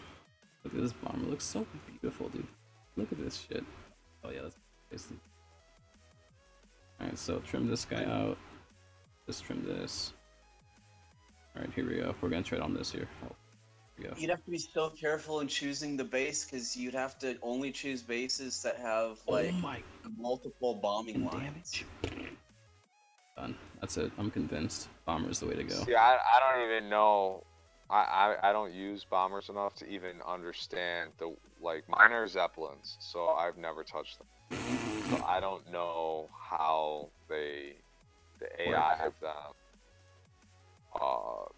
Look at this bomber. It looks so beautiful, dude. Look at this shit. Oh yeah, that's tasty. All right, so trim this guy out. Just trim this. Alright, here we go. We're gonna trade on this here. Oh, here you'd have to be so careful in choosing the base because you'd have to only choose bases that have like multiple bombing lines. Done. That's it. I'm convinced. Bomber's the way to go. See, I don't even know. I don't use bombers enough to even understand the mine are Zeppelins, so I've never touched them. So I don't know how the AI of them.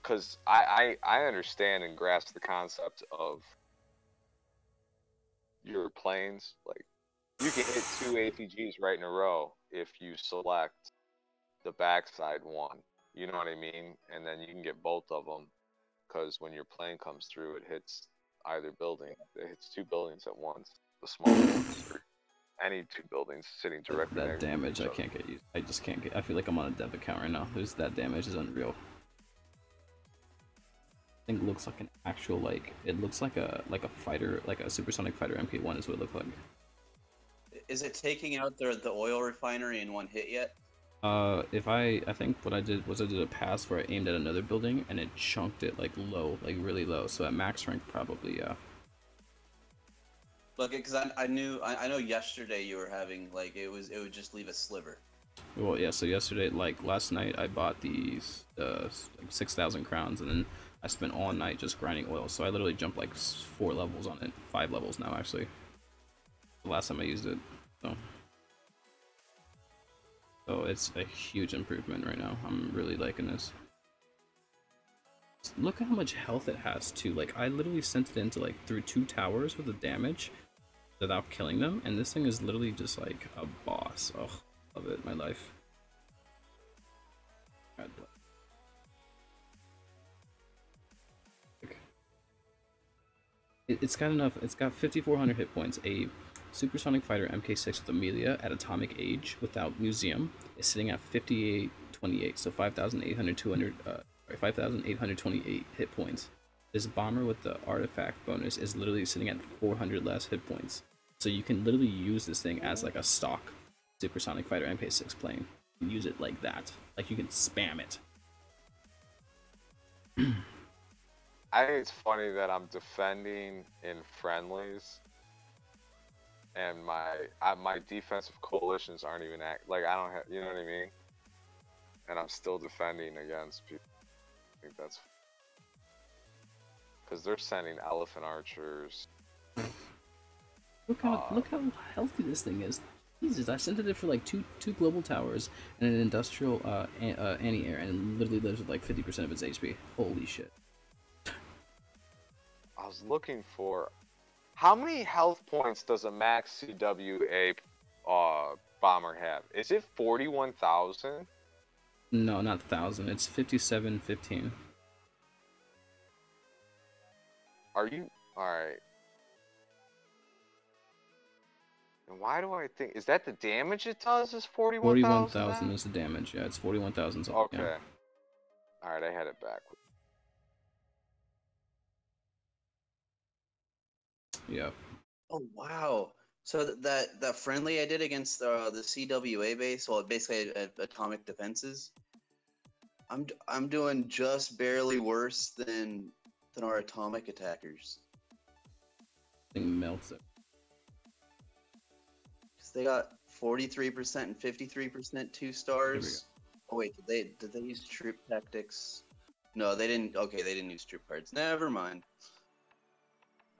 Cause I understand and grasp the concept of your planes. Like you can hit 2 ATGs right in a row if you select the backside one. You know what I mean? And then you can get both of them. Because when your plane comes through, it hits either building. It hits 2 buildings at once. The small ones, or any 2 buildings sitting directly that damage, I can't get used. I just can't get. I feel like I'm on a dev account right now. There's that damage is unreal. I think it looks like an actual It looks like a fighter, like a supersonic fighter MK1 is what it looked like. Is it taking out the oil refinery in one hit yet? I think what I did was I did a pass where I aimed at another building and it chunked it low, really low. So at max rank, probably, yeah. Look, because I know yesterday you were having it would just leave a sliver. Well, yeah. So yesterday, last night, I bought these 6,000 crowns, and then I spent all night just grinding oil. So I literally jumped 4 levels on it, 5 levels now actually. The last time I used it, so. So it's a huge improvement right now. I'm really liking this. Look at how much health it has too. I literally sent it into through 2 towers with the damage without killing them, and this thing is literally just a boss. Oh, love it, my life. It's got enough. It's got 5,400 hit points. A Supersonic Fighter MK6 with Amelia at Atomic Age without Museum is sitting at 5828, so 5,828 hit points. This bomber with the artifact bonus is literally sitting at 400 less hit points. So you can literally use this thing as a stock Supersonic Fighter MK6 plane. You can use it like that. You can spam it. I think it's funny that I'm defending in friendlies. And my defensive coalitions aren't even I don't have, you know what I mean? And I'm still defending against people. I think that's because they're sending elephant archers. Look how healthy this thing is. Jesus, I sent it for two global towers and an industrial anti-air, and it literally lives with 50% of its HP. Holy shit! I was looking for. How many health points does a max CWA bomber have? Is it 41,000? No, not 1,000. It's 5715. Are you alright? And why do I think is that the damage it does? Is 41,000? 41,000 is the damage. Yeah, it's 41,000. Okay. Yeah. Alright, I had it backwards. Yeah. Oh wow! So that friendly I did against the CWA base, well, basically atomic defenses. I'm doing just barely worse than our atomic attackers. Thing melts it. Cause they got 43% and 53% 2 stars. Oh wait, did they use troop tactics? No, they didn't. Okay, they didn't use troop cards. Never mind.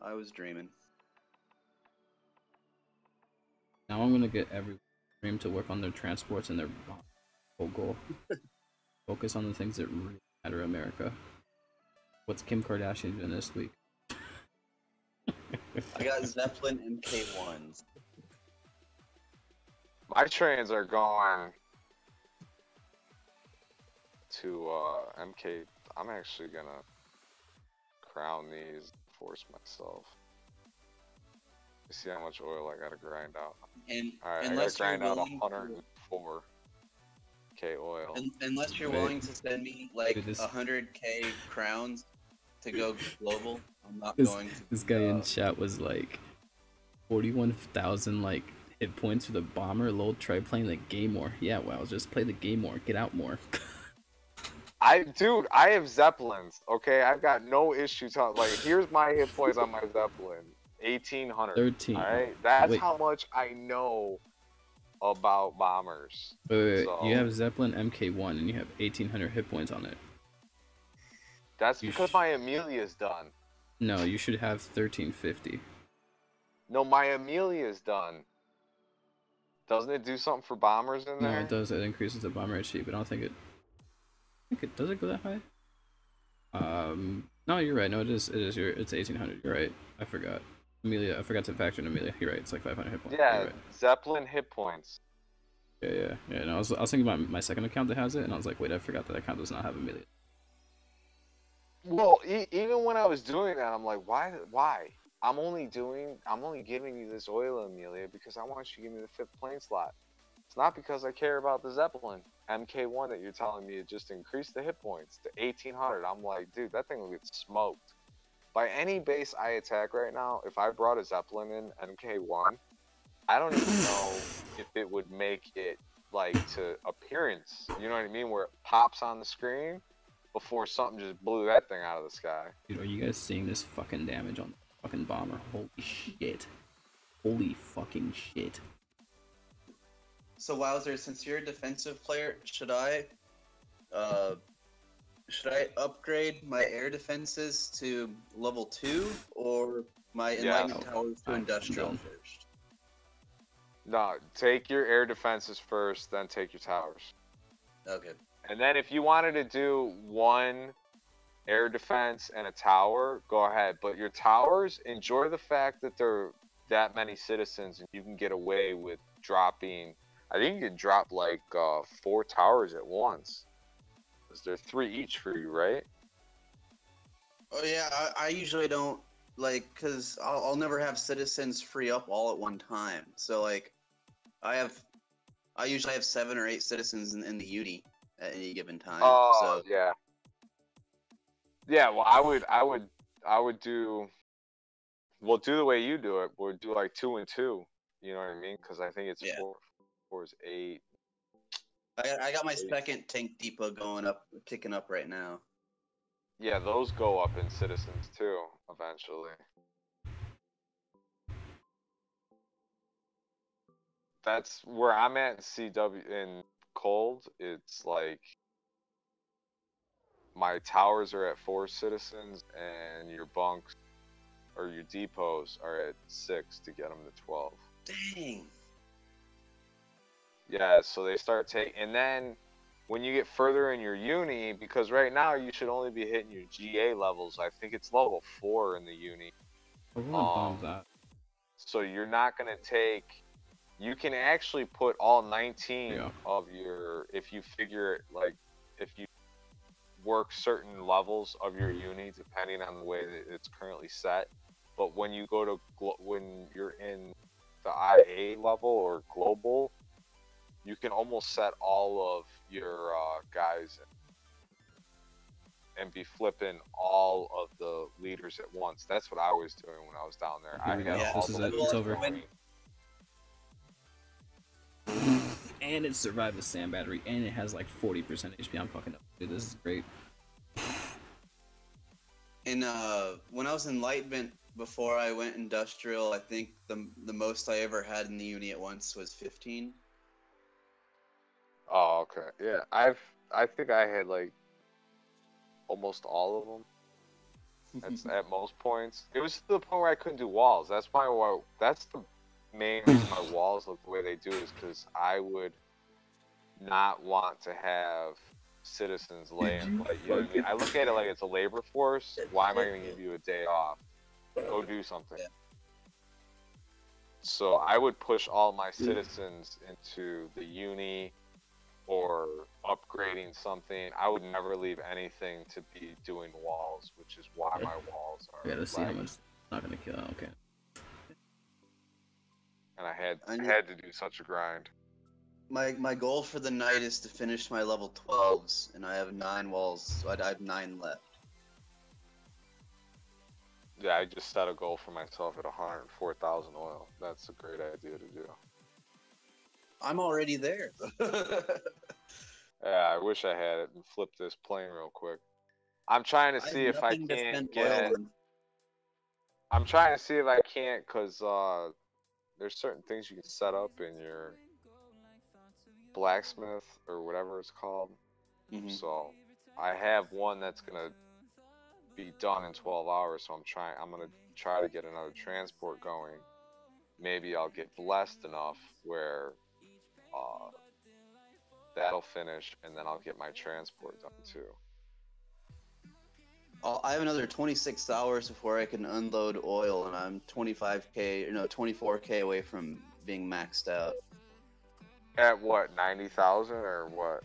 I was dreaming. Now I'm gonna get every stream to work on their transports and their whole goal. Focus on the things that really matter, America. What's Kim Kardashian doing this week? I got Zeppelin MK1s. My trains are going to MK. I'm actually gonna crown these, force myself. You see how much oil I gotta grind out. And alright, I gotta grind out 104k oil. Unless you're willing to send me 100k crowns to go global, I'm not going to. This guy in chat was 41,000 hit points for the bomber. Lol, try playing the game more. Yeah, well, just play the game more. Get out more. Dude, I have Zeppelins. Okay, I've got no issue talking. Like, here's my hit points on my Zeppelin, 1,800. 13. All right, that's Wait. how much I know about bombers. Wait. So, You have Zeppelin MK1 and you have 1,800 hit points on it. that's because my Amelia's done. No, you should have 1,350. No, my Amelia's done. Doesn't it do something for bombers in there? No, it does. It increases the bomber HP, but I don't think it. Does it go that high? No, you're right. No, it is. It's 1,800. You're right. I forgot. Amelia, I forgot to factor in Amelia. You're right. It's like 500 hit points. Yeah, right. Zeppelin hit points. Yeah. No, I was thinking about my second account that has it, and I was like, wait, I forgot that account does not have Amelia. Well, even when I was doing that, I'm like, why? I'm only giving you this oil, Amelia, because I want you to give me the 5th plane slot. It's not because I care about the Zeppelin MK1 that you're telling me it just increased the hit points to 1,800. I'm like, dude, that thing will get smoked. By any base I attack right now, if I brought a Zeppelin in MK1, I don't even know if it would make it, like, to appearance. You know what I mean? Where it pops on the screen before something just blew that thing out of the sky. Dude, are you guys seeing this fucking damage on the fucking bomber? Holy shit. Holy fucking shit. So Wowzer, since you're a defensive player, should I upgrade my air defenses to level 2 or my enlightenment towers to industrial first? No, take your air defenses first, then take your towers. Okay. And then if you wanted to do one air defense and a tower, go ahead. But your towers, enjoy the fact that there are that many citizens and you can get away with dropping. I think you can drop like 4 towers at once. Because there are 3 each for you, right? Oh yeah, I usually don't like, cause I'll never have citizens free up all at one time. So like, I usually have 7 or 8 citizens in the uni at any given time. Oh, so yeah. Yeah, well, I would do. We'll do the way you do it. We'll do like 2 and 2. You know what I mean? Because I think it's 4 is 8. I got my second tank depot kicking up right now. Yeah, those go up in citizens too, eventually. That's where I'm at in CW in cold. It's like my towers are at 4 citizens and your bunks or your depots are at 6 to get them to 12. Dang. Yeah, so they start taking, and then when you get further in your uni, because right now you should only be hitting your GA levels. I think it's level 4 in the uni. So you're not gonna take. You can actually put all 19 of your, if you figure it, like if you work certain levels of your uni depending on the way that it's currently set. But when you go to when you're in the IA level or global, you can almost set all of your guys and be flipping all of the leaders at once. That's what I was doing when I was down there. It's over. And it survived the sand battery, and it has like 40% HP. I'm fucking up. Dude, this is great. And when I was in Enlightenment, before I went industrial, I think the most I ever had in the uni at once was 15. Oh, okay. Yeah, I think I had like almost all of them. That's at most points. It was to the point where I couldn't do walls. That's the main reason my walls look the way they do is because I would not want to have citizens laying. Like, you know what I mean? I look at it like it's a labor force. Why am I going to give you a day off? Go do something. Yeah. So I would push all my citizens into the uni or upgrading something. I would never leave anything to be doing walls, which is why my walls are. Yeah, let's see how much it's not gonna kill. Okay. And I had to do such a grind. My goal for the night is to finish my level 12s, and I have 9 walls, so I have 9 left. Yeah, I just set a goal for myself at 104,000 oil. That's a great idea to do. I'm already there. Yeah, I wish I had it and flip this plane real quick. I'm trying to see if I can't get. I'm trying to see if I can't, cause there's certain things you can set up in your blacksmith or whatever it's called. So I have one that's gonna be done in 12 hours. So I'm gonna try to get another transport going. Maybe I'll get blessed enough where that'll finish, and then I'll get my transport done too. I have another 26 hours before I can unload oil, and I'm 24K away from being maxed out. At what, 90,000 or what?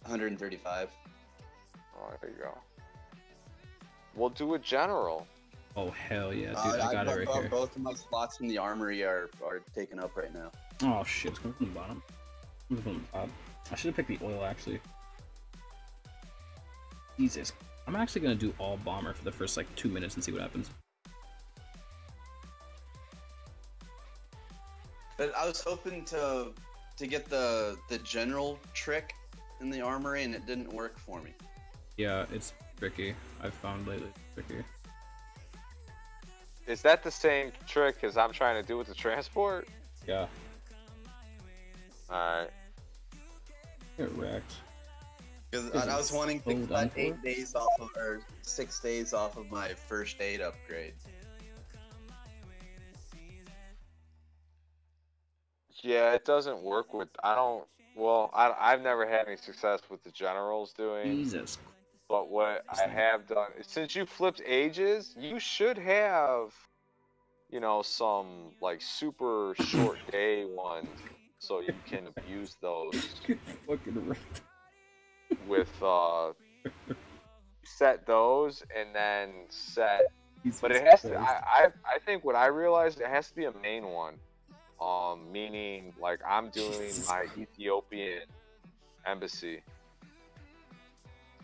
135. Oh, there you go. We'll do a general. Oh hell yeah, dude! I got it right here. Both of my slots in the armory are taken up right now. Oh shit! It's coming from the bottom. From the top. I should have picked the oil actually. Jesus. I'm actually gonna do all bomber for the first like 2 minutes and see what happens. But I was hoping to get the general trick in the armory, and it didn't work for me. Yeah, it's tricky. I've found lately it's tricky. Is that the same trick as I'm trying to do with the transport? Yeah. Alright. Get wrecked. Because I was wanting to cut 8 days off of, or 6 days off of my first aid upgrade. Yeah, it doesn't work with, I've never had any success with the generals doing. Jesus. But what I have done, since you flipped ages, you should have, some like super short day ones, so you can abuse those. Fucking right. With set those and then set, but it has to. I think what I realized, it has to be a main one. Meaning like I'm doing my Ethiopian embassy.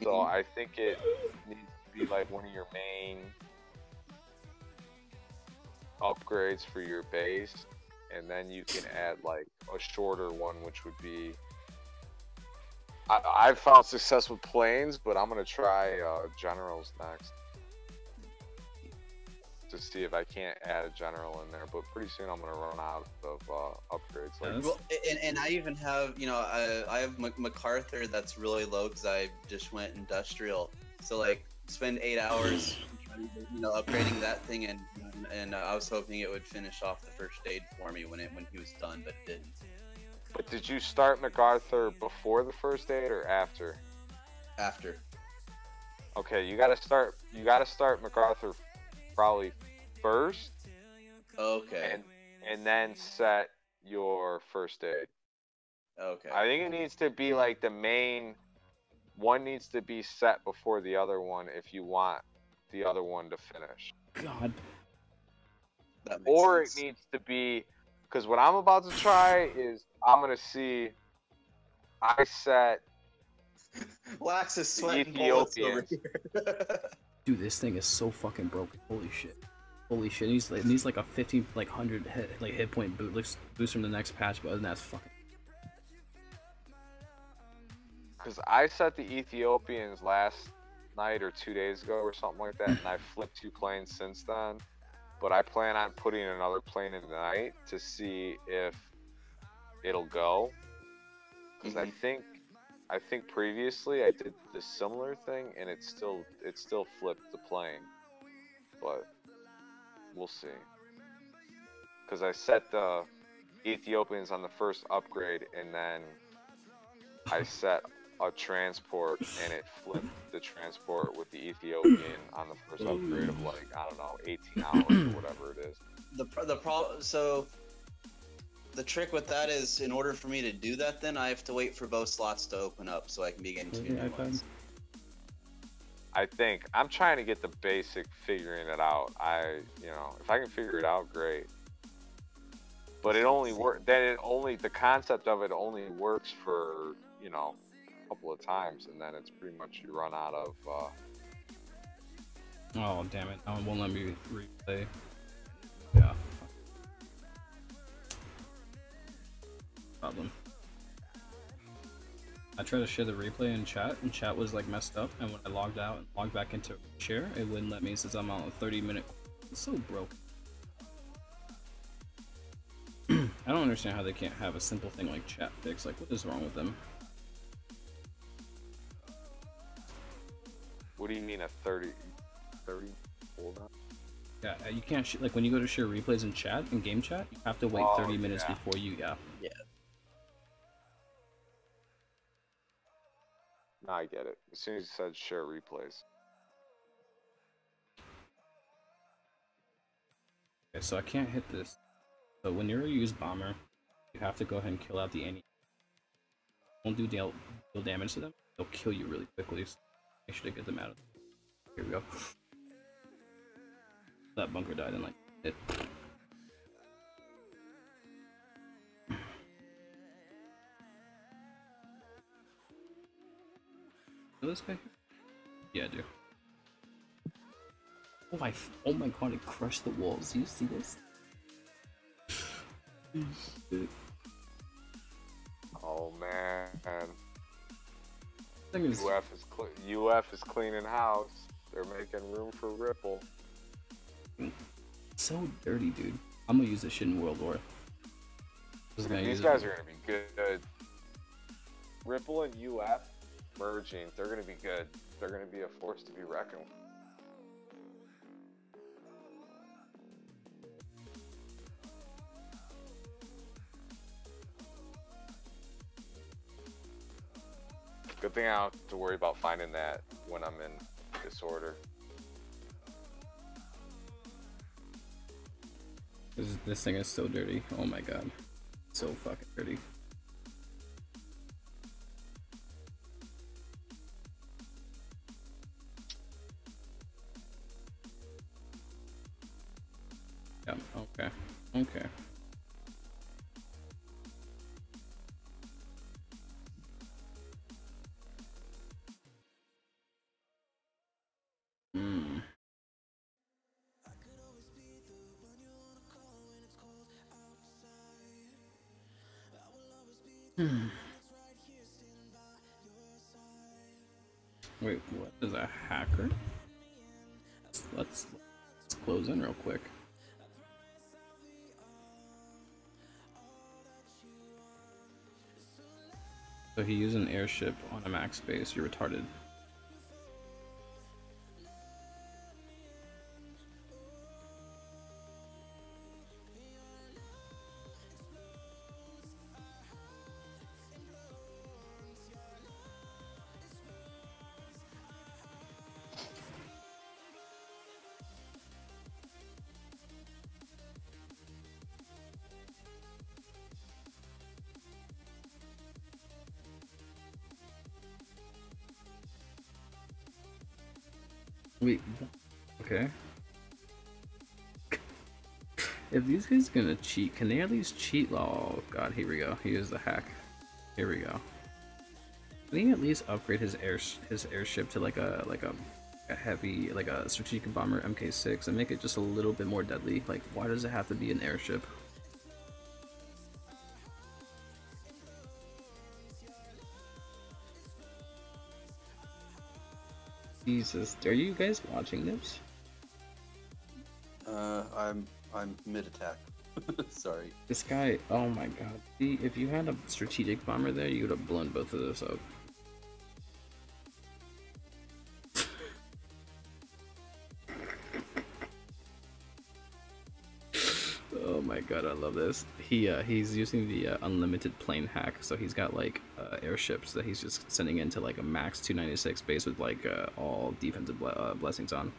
So I think it needs to be like one of your main upgrades for your base, and then you can add like a shorter one, which would be. I've found success with planes, but I'm gonna try generals next to see if I can't add a general in there. But pretty soon I'm gonna run out of upgrades. Like, well, and I even have, I have MacArthur that's really low because I just went industrial. So like spend 8 hours, upgrading that thing, and I was hoping it would finish off the first aid for me when he was done, but it didn't. But did you start MacArthur before the first aid or after? After. Okay, you gotta start MacArthur probably first. Okay. And then set your first aid. Okay. I think it needs to be like the main one needs to be set before the other one if you want the other one to finish. God. That makes or sense. It needs to be, because what I'm about to try is I'm gonna see. I set. Wax is sweating bullets over here. Dude, this thing is so fucking broken. Holy shit. Holy shit. It needs like a 100 hit point boost from the next patch, but other than that, it's fucking. Because I set the Ethiopians last night or 2 days ago or something like that, and I've flipped 2 planes since then. But I plan on putting another plane in tonight to see if it'll go. Because I think previously I did the similar thing and it still flipped the plane. But we'll see. Because I set the Ethiopians on the first upgrade and then I set a transport and it flipped the transport with the Ethiopian on the first upgrade of like, I don't know, 18 hours or whatever it is. So the trick with that is, in order for me to do that, then I have to wait for both slots to open up so I can begin 2 new ones. I think I'm trying to get the basic figuring it out. If I can figure it out, great. But the concept of it only works for, a couple of times, and then it's pretty much you run out of. Oh damn it! It won't let me replay. Yeah. Problem. I tried to share the replay in chat, and chat was like messed up. And when I logged out and logged back into share, it wouldn't let me since I'm on a 30-minute. It's so broken. I don't understand how they can't have a simple thing like chat fix. Like, what is wrong with them? What do you mean a 30? Hold on. Yeah, you can't like when you go to share replays in chat, in game chat, you have to wait 30 minutes before you. Yeah. No, I get it. As soon as you said share replays. Okay, so I can't hit this. So when you use bomber, you have to go ahead and kill out the enemy. Don't do deal damage to them. They'll kill you really quickly. So make sure to get them out of there. Here we go. That bunker died in like it. This guy? Yeah, I do. Oh my god, it crushed the walls. Do you see this? Oh man. Is... UF is cleaning house. They're making room for Ripple. So dirty, dude. I'm gonna use this shit in World War. These guys are gonna be good. Ripple and UF merging, they're gonna be good. They're gonna be a force to be reckoned with. Good thing I don't have to worry about finding that when I'm in disorder. This thing is so dirty. Oh my god. So fucking dirty. Yeah, okay. Okay. Wait, what is a hacker? Let's close in real quick. So he used an airship on a max base. You're retarded. Wait, okay. If these guys are gonna cheat, can they at least cheat? Oh god, here we go. He used the hack. Here we go. Can he at least upgrade his airship to like a heavy, like a strategic bomber MK6 and make it just a little bit more deadly? Like, why does it have to be an airship? Jesus, are you guys watching this? I'm mid-attack. Sorry. This guy, oh my god. See, if you had a strategic bomber there, you would have blown both of those up. Oh my god, I love this. He's using the unlimited plane hack, so he's got like airships that he's just sending into like a max 296 base with like all defensive blessings on.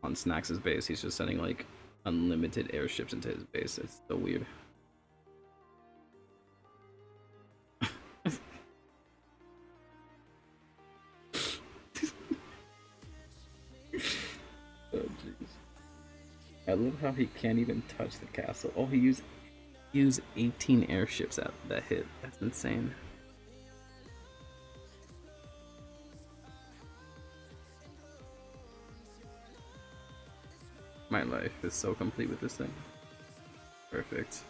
On Snax's base, he's just sending like unlimited airships into his base. It's so weird. Oh jeez. I love how he can't even touch the castle. Oh, he used 18 airships that hit. That's insane. My life is so complete with this thing. Perfect.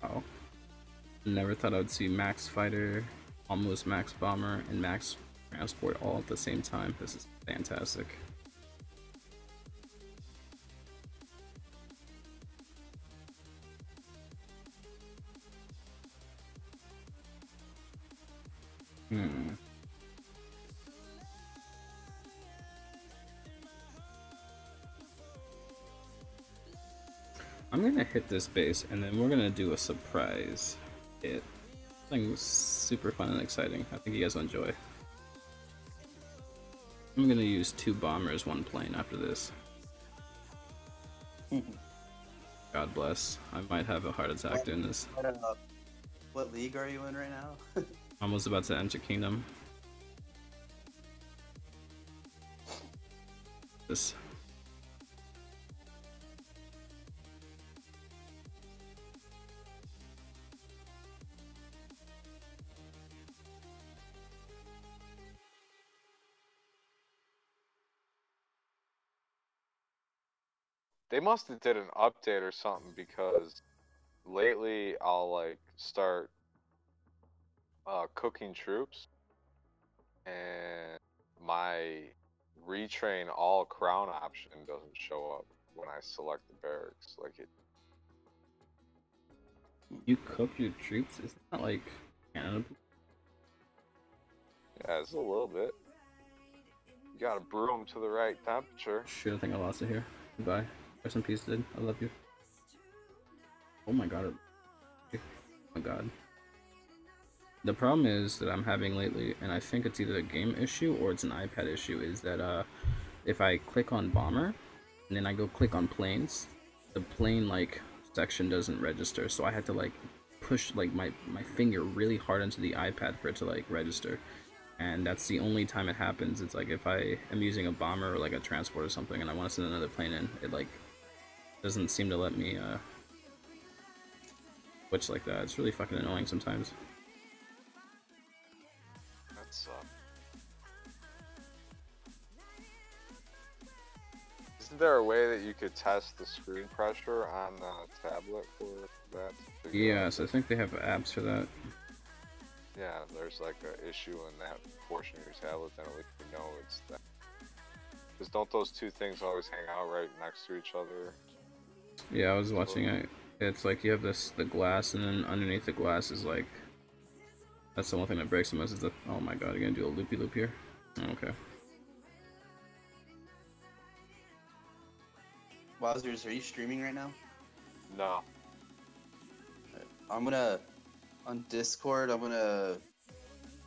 Oh. Never thought I would see Max Fighter, almost Max Bomber, and Max Transport all at the same time. This is fantastic. I'm gonna hit this base and then we're gonna do a surprise hit. Something super fun and exciting. I think you guys will enjoy. I'm gonna use 2 bombers, 1 plane after this. God bless. I might have a heart attack doing this. What league are you in right now? I was about to enter Kingdom. This. They must have did an update or something, because lately I'll like start cooking troops and my retrain all crown option doesn't show up when I select the barracks. Like it. You cook your troops? It's not like Canada. Yeah, it's a little bit. You gotta brew them to the right temperature. Shit, I think I lost it here. Goodbye. Rest in peace, dude. I love you. Oh my god. Oh my god. The problem is that I'm having lately, and I think it's either a game issue or it's an iPad issue, is that if I click on bomber and then I go click on planes, the plane like section doesn't register, so I had to like push like my finger really hard into the iPad for it to like register. And that's the only time it happens. It's like if I am using a bomber or like a transport or something and I want to send another plane in, it like doesn't seem to let me switch like that. It's really fucking annoying sometimes. That sucks. Isn't there a way that you could test the screen pressure on the tablet for that? Yes, I think they have apps for that. Yeah, there's like an issue in that portion of your tablet, then at least you know it's that. Because don't those two things always hang out right next to each other? Yeah, I was watching it. It's like you have the glass, and then underneath the glass is like, that's the one thing that breaks the most is the, oh my god, you're gonna do a loopy loop here? Oh, okay. Wowzers, are you streaming right now? No. I'm gonna, on Discord, I'm gonna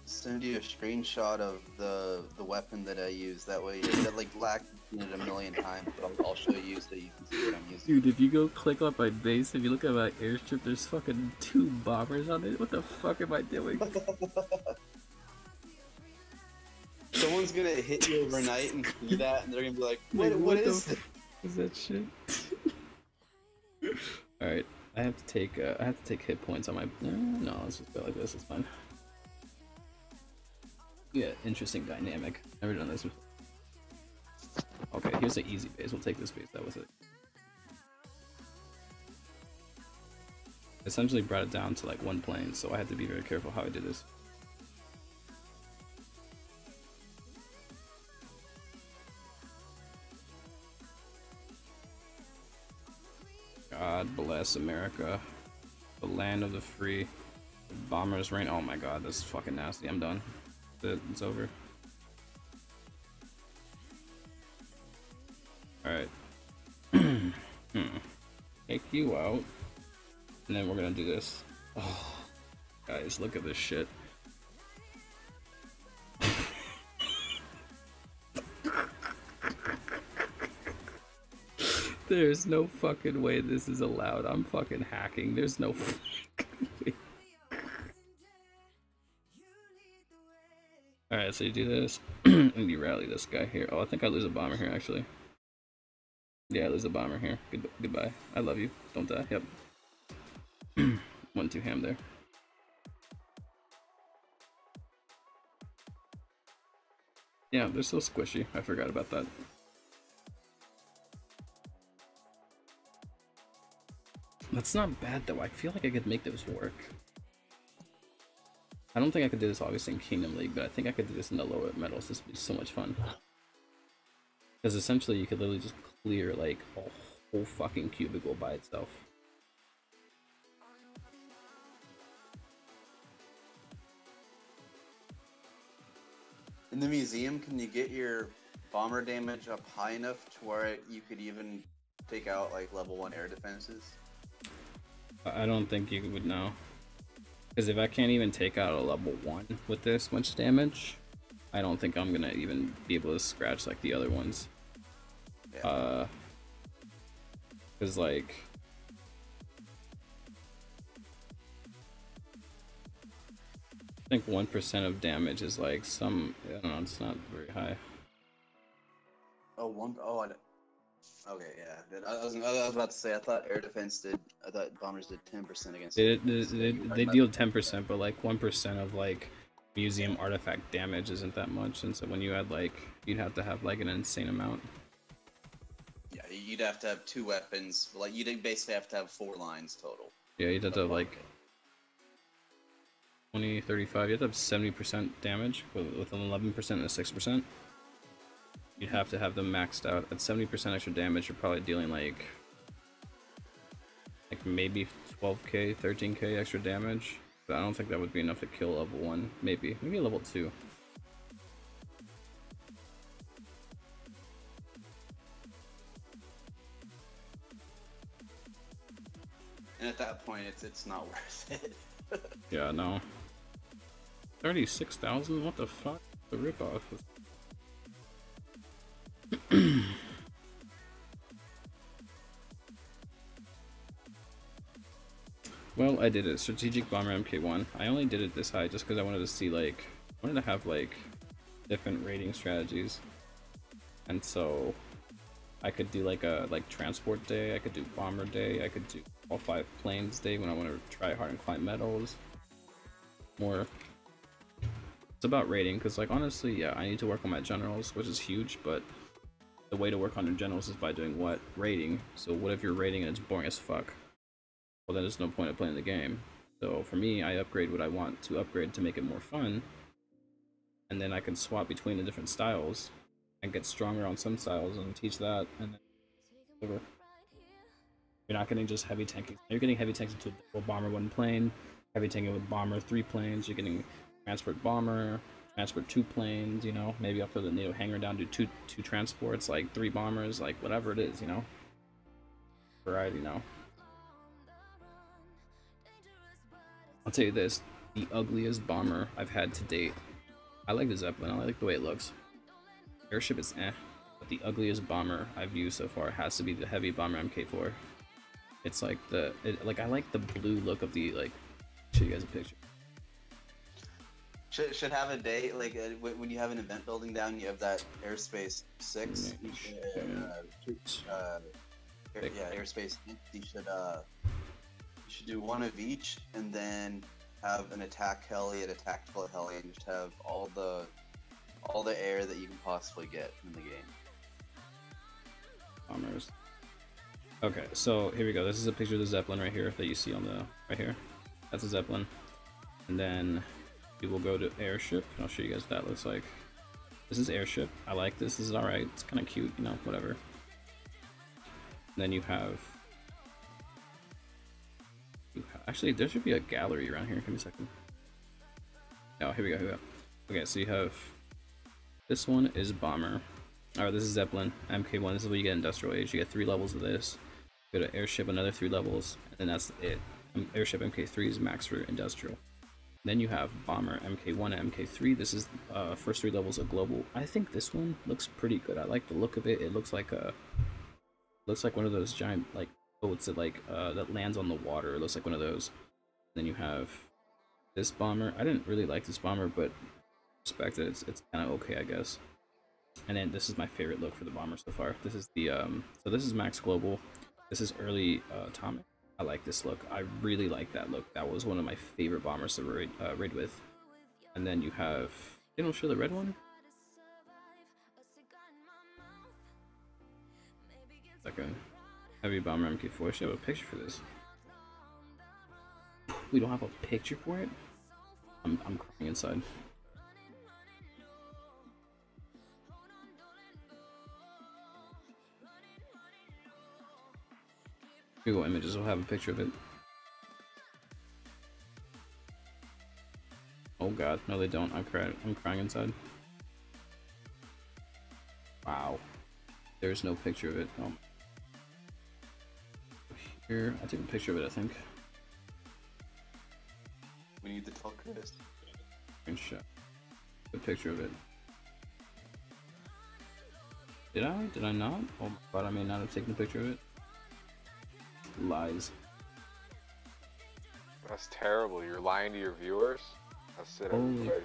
send you a screenshot of the weapon that I use. That way, that like lagged it a million times, but I'll show you so you can see what I'm using. Dude, if you go click on my base, if you look at my airstrip, there's fucking 2 bombers on it. What the fuck am I doing? Someone's gonna hit you overnight and see that, and they're gonna be like, what is this? Is that shit? Alright, I have to take hit points on my. No, let's just go like this. It's fine. Yeah, interesting dynamic. Never done this before. Okay, here's the easy base. We'll take this base. That was it. Essentially brought it down to like 1 plane, so I had to be very careful how I did this. God bless America, the land of the free. The bombers reign. Oh my god, this is fucking nasty. I'm done. It's over. Alright. Take you out. And then we're gonna do this. Oh, guys, look at this shit. There's no fucking way this is allowed. I'm fucking hacking. There's no fucking way. Alright, so you do this, and you rally this guy here. Oh, I think I lose a bomber here, actually. Yeah, I lose a bomber here. Goodbye. I love you. Don't die. Yep. 1-2 ham there. Yeah, they're so squishy. I forgot about that. That's not bad, though. I feel like I could make those work. I don't think I could do this obviously in Kingdom League, but I think I could do this in the lower metals. This would be so much fun. Because essentially you could literally just clear like a whole fucking cubicle by itself. In the museum, can you get your bomber damage up high enough to where you could even take out like level 1 air defenses? I don't think you would know. Because if I can't even take out a level 1 with this much damage, I don't think I'm gonna even be able to scratch like the other ones. Yeah. Because like... I think 1% of damage is like some... I don't know, it's not very high. Oh, okay, yeah. I was about to say, I thought air defense did... I thought bombers did 10% against... They deal 10%, but like 1% of like museum artifact damage isn't that much, and so when you add like... You'd have to have like an insane amount. Yeah, you'd have to have 2 weapons. Like, you'd basically have to have 4 lines total. Yeah, you'd have to have like... 20, 35, you have to have 70% damage with an 11% and a 6%. You'd have to have them maxed out. At 70% extra damage, you're probably dealing like maybe 12k, 13k extra damage. But I don't think that would be enough to kill level 1. Maybe level 2. And at that point, it's not worth it. Yeah, no. 36,000? What the fuck? The ripoff. Well, I did it. Strategic Bomber MK1. I only did it this high just because I wanted to see like... I wanted to have like different rating strategies. And so... I could do like a transport day, I could do bomber day, I could do all 5 planes day when I want to try hard and climb metals. More... It's about rating, because like honestly, yeah, I need to work on my generals, which is huge, but the way to work on your generals is by doing what? Rating. So what if you're rating and it's boring as fuck? Well, then there's no point of playing the game. So for me, I upgrade what I want to upgrade to make it more fun, and then I can swap between the different styles and get stronger on some styles and teach that, and then whatever. You're not getting just heavy tanking. You're getting heavy tanks into a bomber 1 plane, heavy tanking with bomber 3 planes. You're getting transport bomber, transport 2 planes. You know, maybe up to the NATO hangar down to two transports, like 3 bombers, like whatever it is. You know, variety. Now, I'll tell you this: the ugliest bomber I've had to date. I like the Zeppelin. I like the way it looks. Airship is eh, but the ugliest bomber I've used so far has to be the heavy bomber MK4. It's like I like the blue look of the like. Show you guys a picture. Should have a day like when you have an event building down. You have that airspace 6. Airspace 6. You should do 1 of each, and then have an attack heli, and a tactical heli, and just have all the air that you can possibly get in the game. Bombers. Okay, so here we go. This is a picture of the Zeppelin right here that you see on the right here. That's a Zeppelin, and then we will go to airship, and I'll show you guys what that looks like. This is airship. I like this. This is all right. It's kind of cute, you know, whatever. And then you have actually there should be a gallery around here. Give me a second. Oh, here we go. Here we go. Okay, so you have. This one is bomber. Alright, this is Zeppelin, MK1. This is where you get industrial age. You get 3 levels of this. Go to airship, another 3 levels, and then that's it. Airship MK3 is max for industrial. Then you have bomber MK1 and MK3. This is first 3 levels of global. I think this one looks pretty good. I like the look of it. It looks like one of those giant like boats that like that lands on the water. It looks like one of those. Then you have this bomber. I didn't really like this bomber, but respect it. It's kind of okay, I guess. And then this is my favorite look for the bomber so far. This is the so this is max global. This is early atomic. I like this look. I really like that look. That was one of my favorite bombers to raid with. And then you have, they don't show the red one. Like a heavy bomber MK4. I should have a picture for this. We don't have a picture for it. I'm crying inside. Google Images will have a picture of it. Oh god, no they don't. I'm crying inside. Wow. There's no picture of it. Oh. Here, I took a picture of it, I think. We need to tell Chris. Screenshot. Good picture of it. Did I? Did I not? Oh, but I may not have taken a picture of it. Lies. That's terrible. You're lying to your viewers. That's it. Holy. I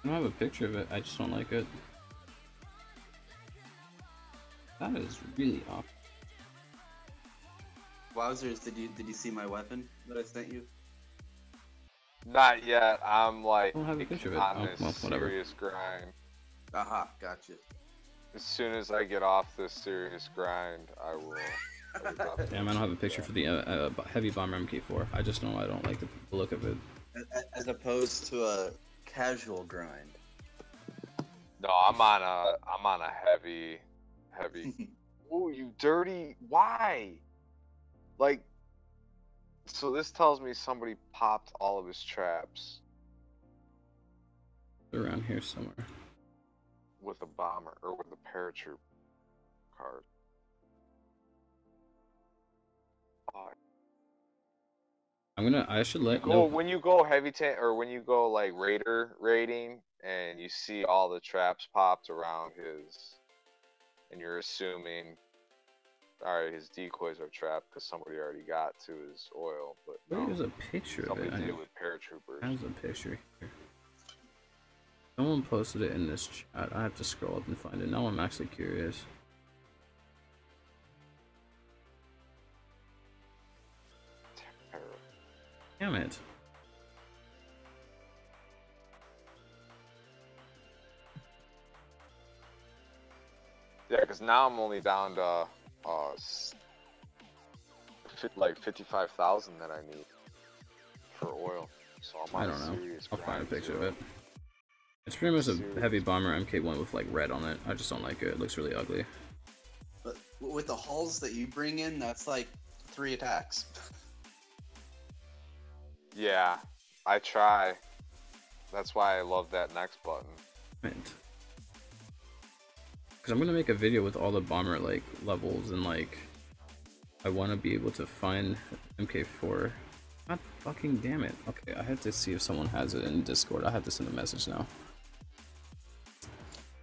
don't have a picture of it. I just don't like it. That is really off. Wowzers, did you see my weapon that I sent you? Not yet. I'm like I don't have a picture of it. on Oh, this well, whatever. serious grind. Aha, gotcha. As soon as I get off this serious grind, I will. Damn, I don't have a picture for the heavy bomber MK4. I just know I don't like the look of it. As opposed to a casual grind. No, I'm on a heavy. Oh, you dirty! Why? Like, so this tells me somebody popped all of his traps. Around here somewhere. With a bomber or with a paratroop card. I should let when you go heavy tank or when you go like raider raiding and you see all the traps popped around his, and you're assuming, all right, his decoys are trapped because somebody already got to his oil, but no, there's a picture of it. Somebody did it with paratroopers. There's a picture here. Someone posted it in this chat. I have to scroll up and find it. Now I'm actually curious. Damn it. Yeah, because now I'm only down to like 55,000 that I need for oil. So I'm on I don't know. I'll find a picture of it. Too. It's pretty much a heavy bomber MK1 with like red on it. I just don't like it. It looks really ugly. But with the hulls that you bring in, that's like 3 attacks. Yeah, I try. That's why I love that next button. Right. Because I'm gonna make a video with all the bomber like levels and like I want to be able to find MK4. God fucking damn it. Okay, I have to see if someone has it in Discord. I have to send a message now.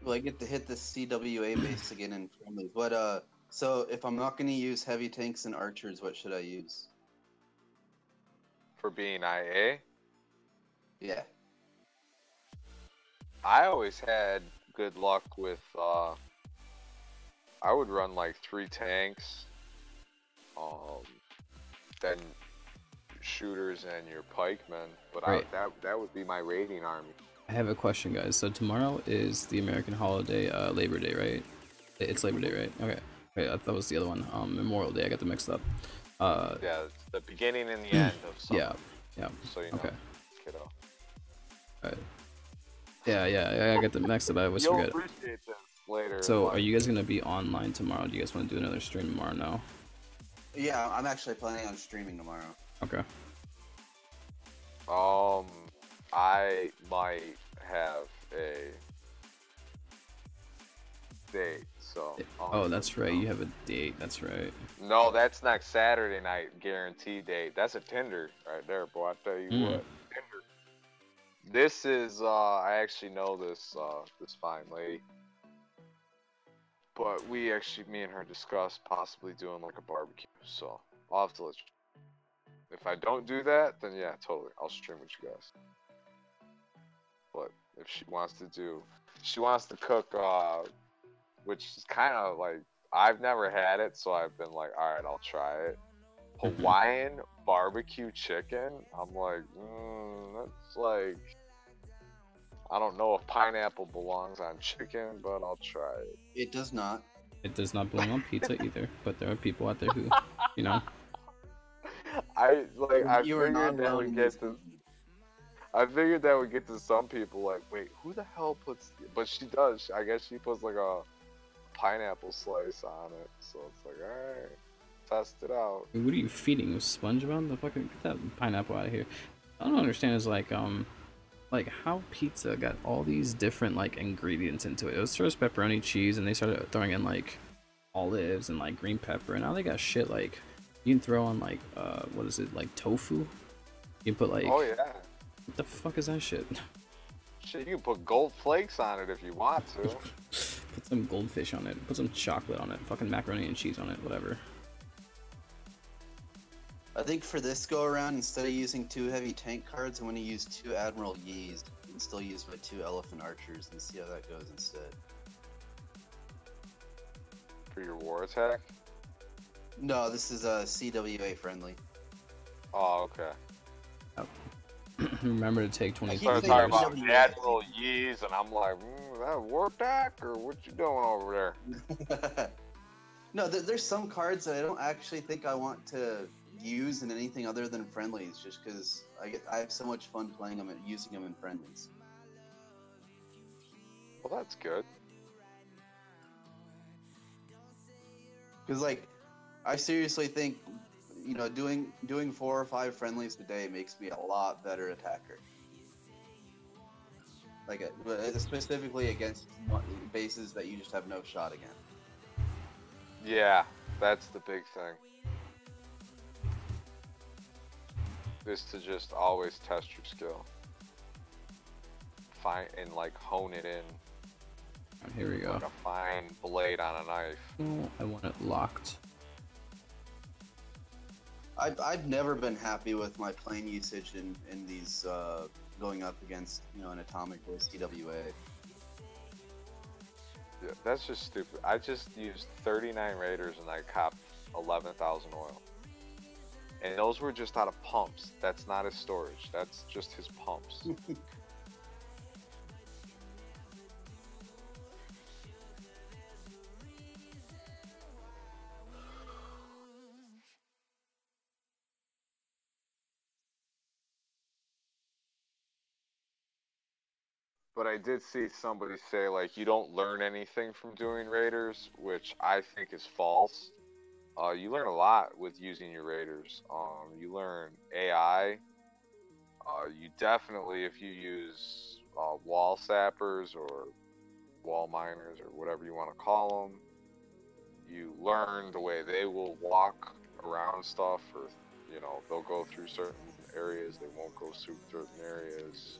Well, I get to hit the CWA base again in friendly. But so if I'm not gonna use heavy tanks and archers, what should I use? For being IA? Yeah. I always had good luck with, I would run like 3 tanks, then shooters and your pikemen, but right. that would be my raiding army. I have a question, guys. So tomorrow is the American holiday, Labor Day, right? It's Labor Day, right? Okay. Okay, I thought it was the other one. Memorial Day. I got them mixed up. Yeah, it's the beginning and the end of something. Yeah. So you know, okay. Kiddo. Alright. Yeah, I got them mixed up. I always forget. You'll appreciate this later. So, are you guys gonna be online tomorrow? Do you guys want to do another stream tomorrow now? Yeah, I'm actually planning on streaming tomorrow. Okay. I might have a date, so. Oh, that's right. You have a date. That's right. No, that's next Saturday night, guaranteed date. That's a Tinder right there, boy. I tell you what, Tinder. This is I actually know this this fine lady, but we actually, me and her discussed possibly doing like a barbecue. So I'll have to let you. If I don't do that, then yeah, totally, I'll stream with you guys. But if she wants to cook, which is kind of like, I've never had it, so I've been like, all right, I'll try it. Hawaiian barbecue chicken. I'm like, that's like, I don't know if pineapple belongs on chicken, but I'll try it. It does not. It does not belong on pizza either, but there are people out there who, you know. I figured that would get this. I figured that would get to some people like, wait, who the hell puts? But she does. I guess she puts like a pineapple slice on it. So it's like, all right, test it out. What are you feeding? SpongeBob? The fucking get that pineapple out of here. I don't understand is like how pizza got all these different like ingredients into it. It was first pepperoni, cheese, and they started throwing in like olives and like green pepper, and now they got shit like you can throw on like what is it, like tofu? You can put like, oh yeah. What the fuck is that shit? Shit, you can put gold flakes on it if you want to. Put some goldfish on it. Put some chocolate on it. Fucking macaroni and cheese on it. Whatever. I think for this go around, instead of using 2 heavy tank cards, I'm going to use 2 Admiral Yees and still use my 2 Elephant Archers and see how that goes instead. For your war attack? No, this is a CWA friendly. Oh, okay. Oh. Remember to take 20. I started talking about Admiral Yees, and I'm like, is that a war attack or what you doing over there? No, there's some cards that I don't actually think I want to use in anything other than friendlies, just because I have so much fun playing them and using them in friendlies. Well, that's good. Because like, I seriously think, you know, doing 4 or 5 friendlies a day makes me a lot better attacker. Like, specifically against bases that you just have no shot against. Yeah, that's the big thing. Is to just always test your skill. Find and like hone it in. Here we go. Like a fine blade on a knife. Oh, I want it locked. I've never been happy with my plane usage in these going up against, you know, an atomic or CWA. Yeah, that's just stupid. I just used 39 Raiders and I copped 11,000 oil. And those were just out of pumps. That's not his storage. That's just his pumps. But I did see somebody say, like, you don't learn anything from doing Raiders, which I think is false. You learn a lot with using your Raiders. You learn AI. You definitely, if you use wall sappers or wall miners or whatever you want to call them, you learn the way they will walk around stuff, or, you know, they'll go through certain areas, they won't go through certain areas.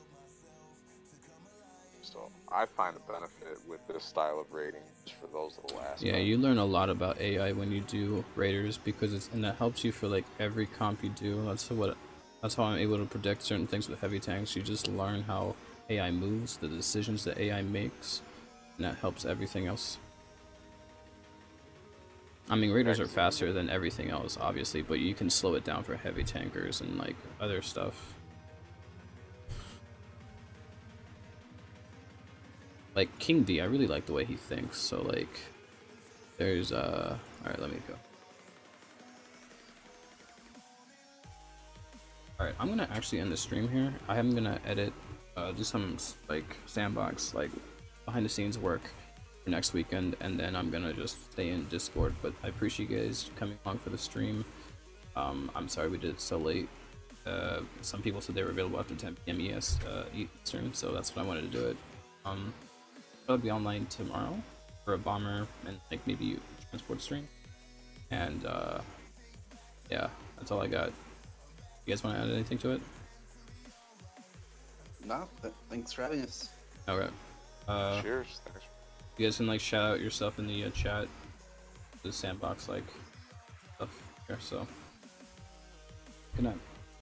So I find a benefit with this style of raiding for those little aspects. Yeah, you learn a lot about AI when you do Raiders, because and that helps you for like every comp you do. That's how I'm able to predict certain things with heavy tanks. You just learn how AI moves, the decisions that AI makes, and that helps everything else. I mean, Raiders are faster than everything else, obviously, but you can slow it down for heavy tankers and like other stuff. Like King D, I really like the way he thinks. So like, there's all right, let me go. All right, I'm gonna actually end the stream here. I am gonna edit, do some like sandbox, like behind the scenes work for next weekend, and then I'm gonna just stay in Discord. But I appreciate you guys coming along for the stream. I'm sorry we did it so late. Some people said they were available after 10 p.m. Eastern, so that's when I wanted to do it. I'll be online tomorrow for a bomber and like maybe a transport stream, and yeah, that's all I got. You guys want to add anything to it? No, thanks for having us. Okay. Cheers. Thanks. You guys can like shout out yourself in the chat, the sandbox like stuff here. So good night.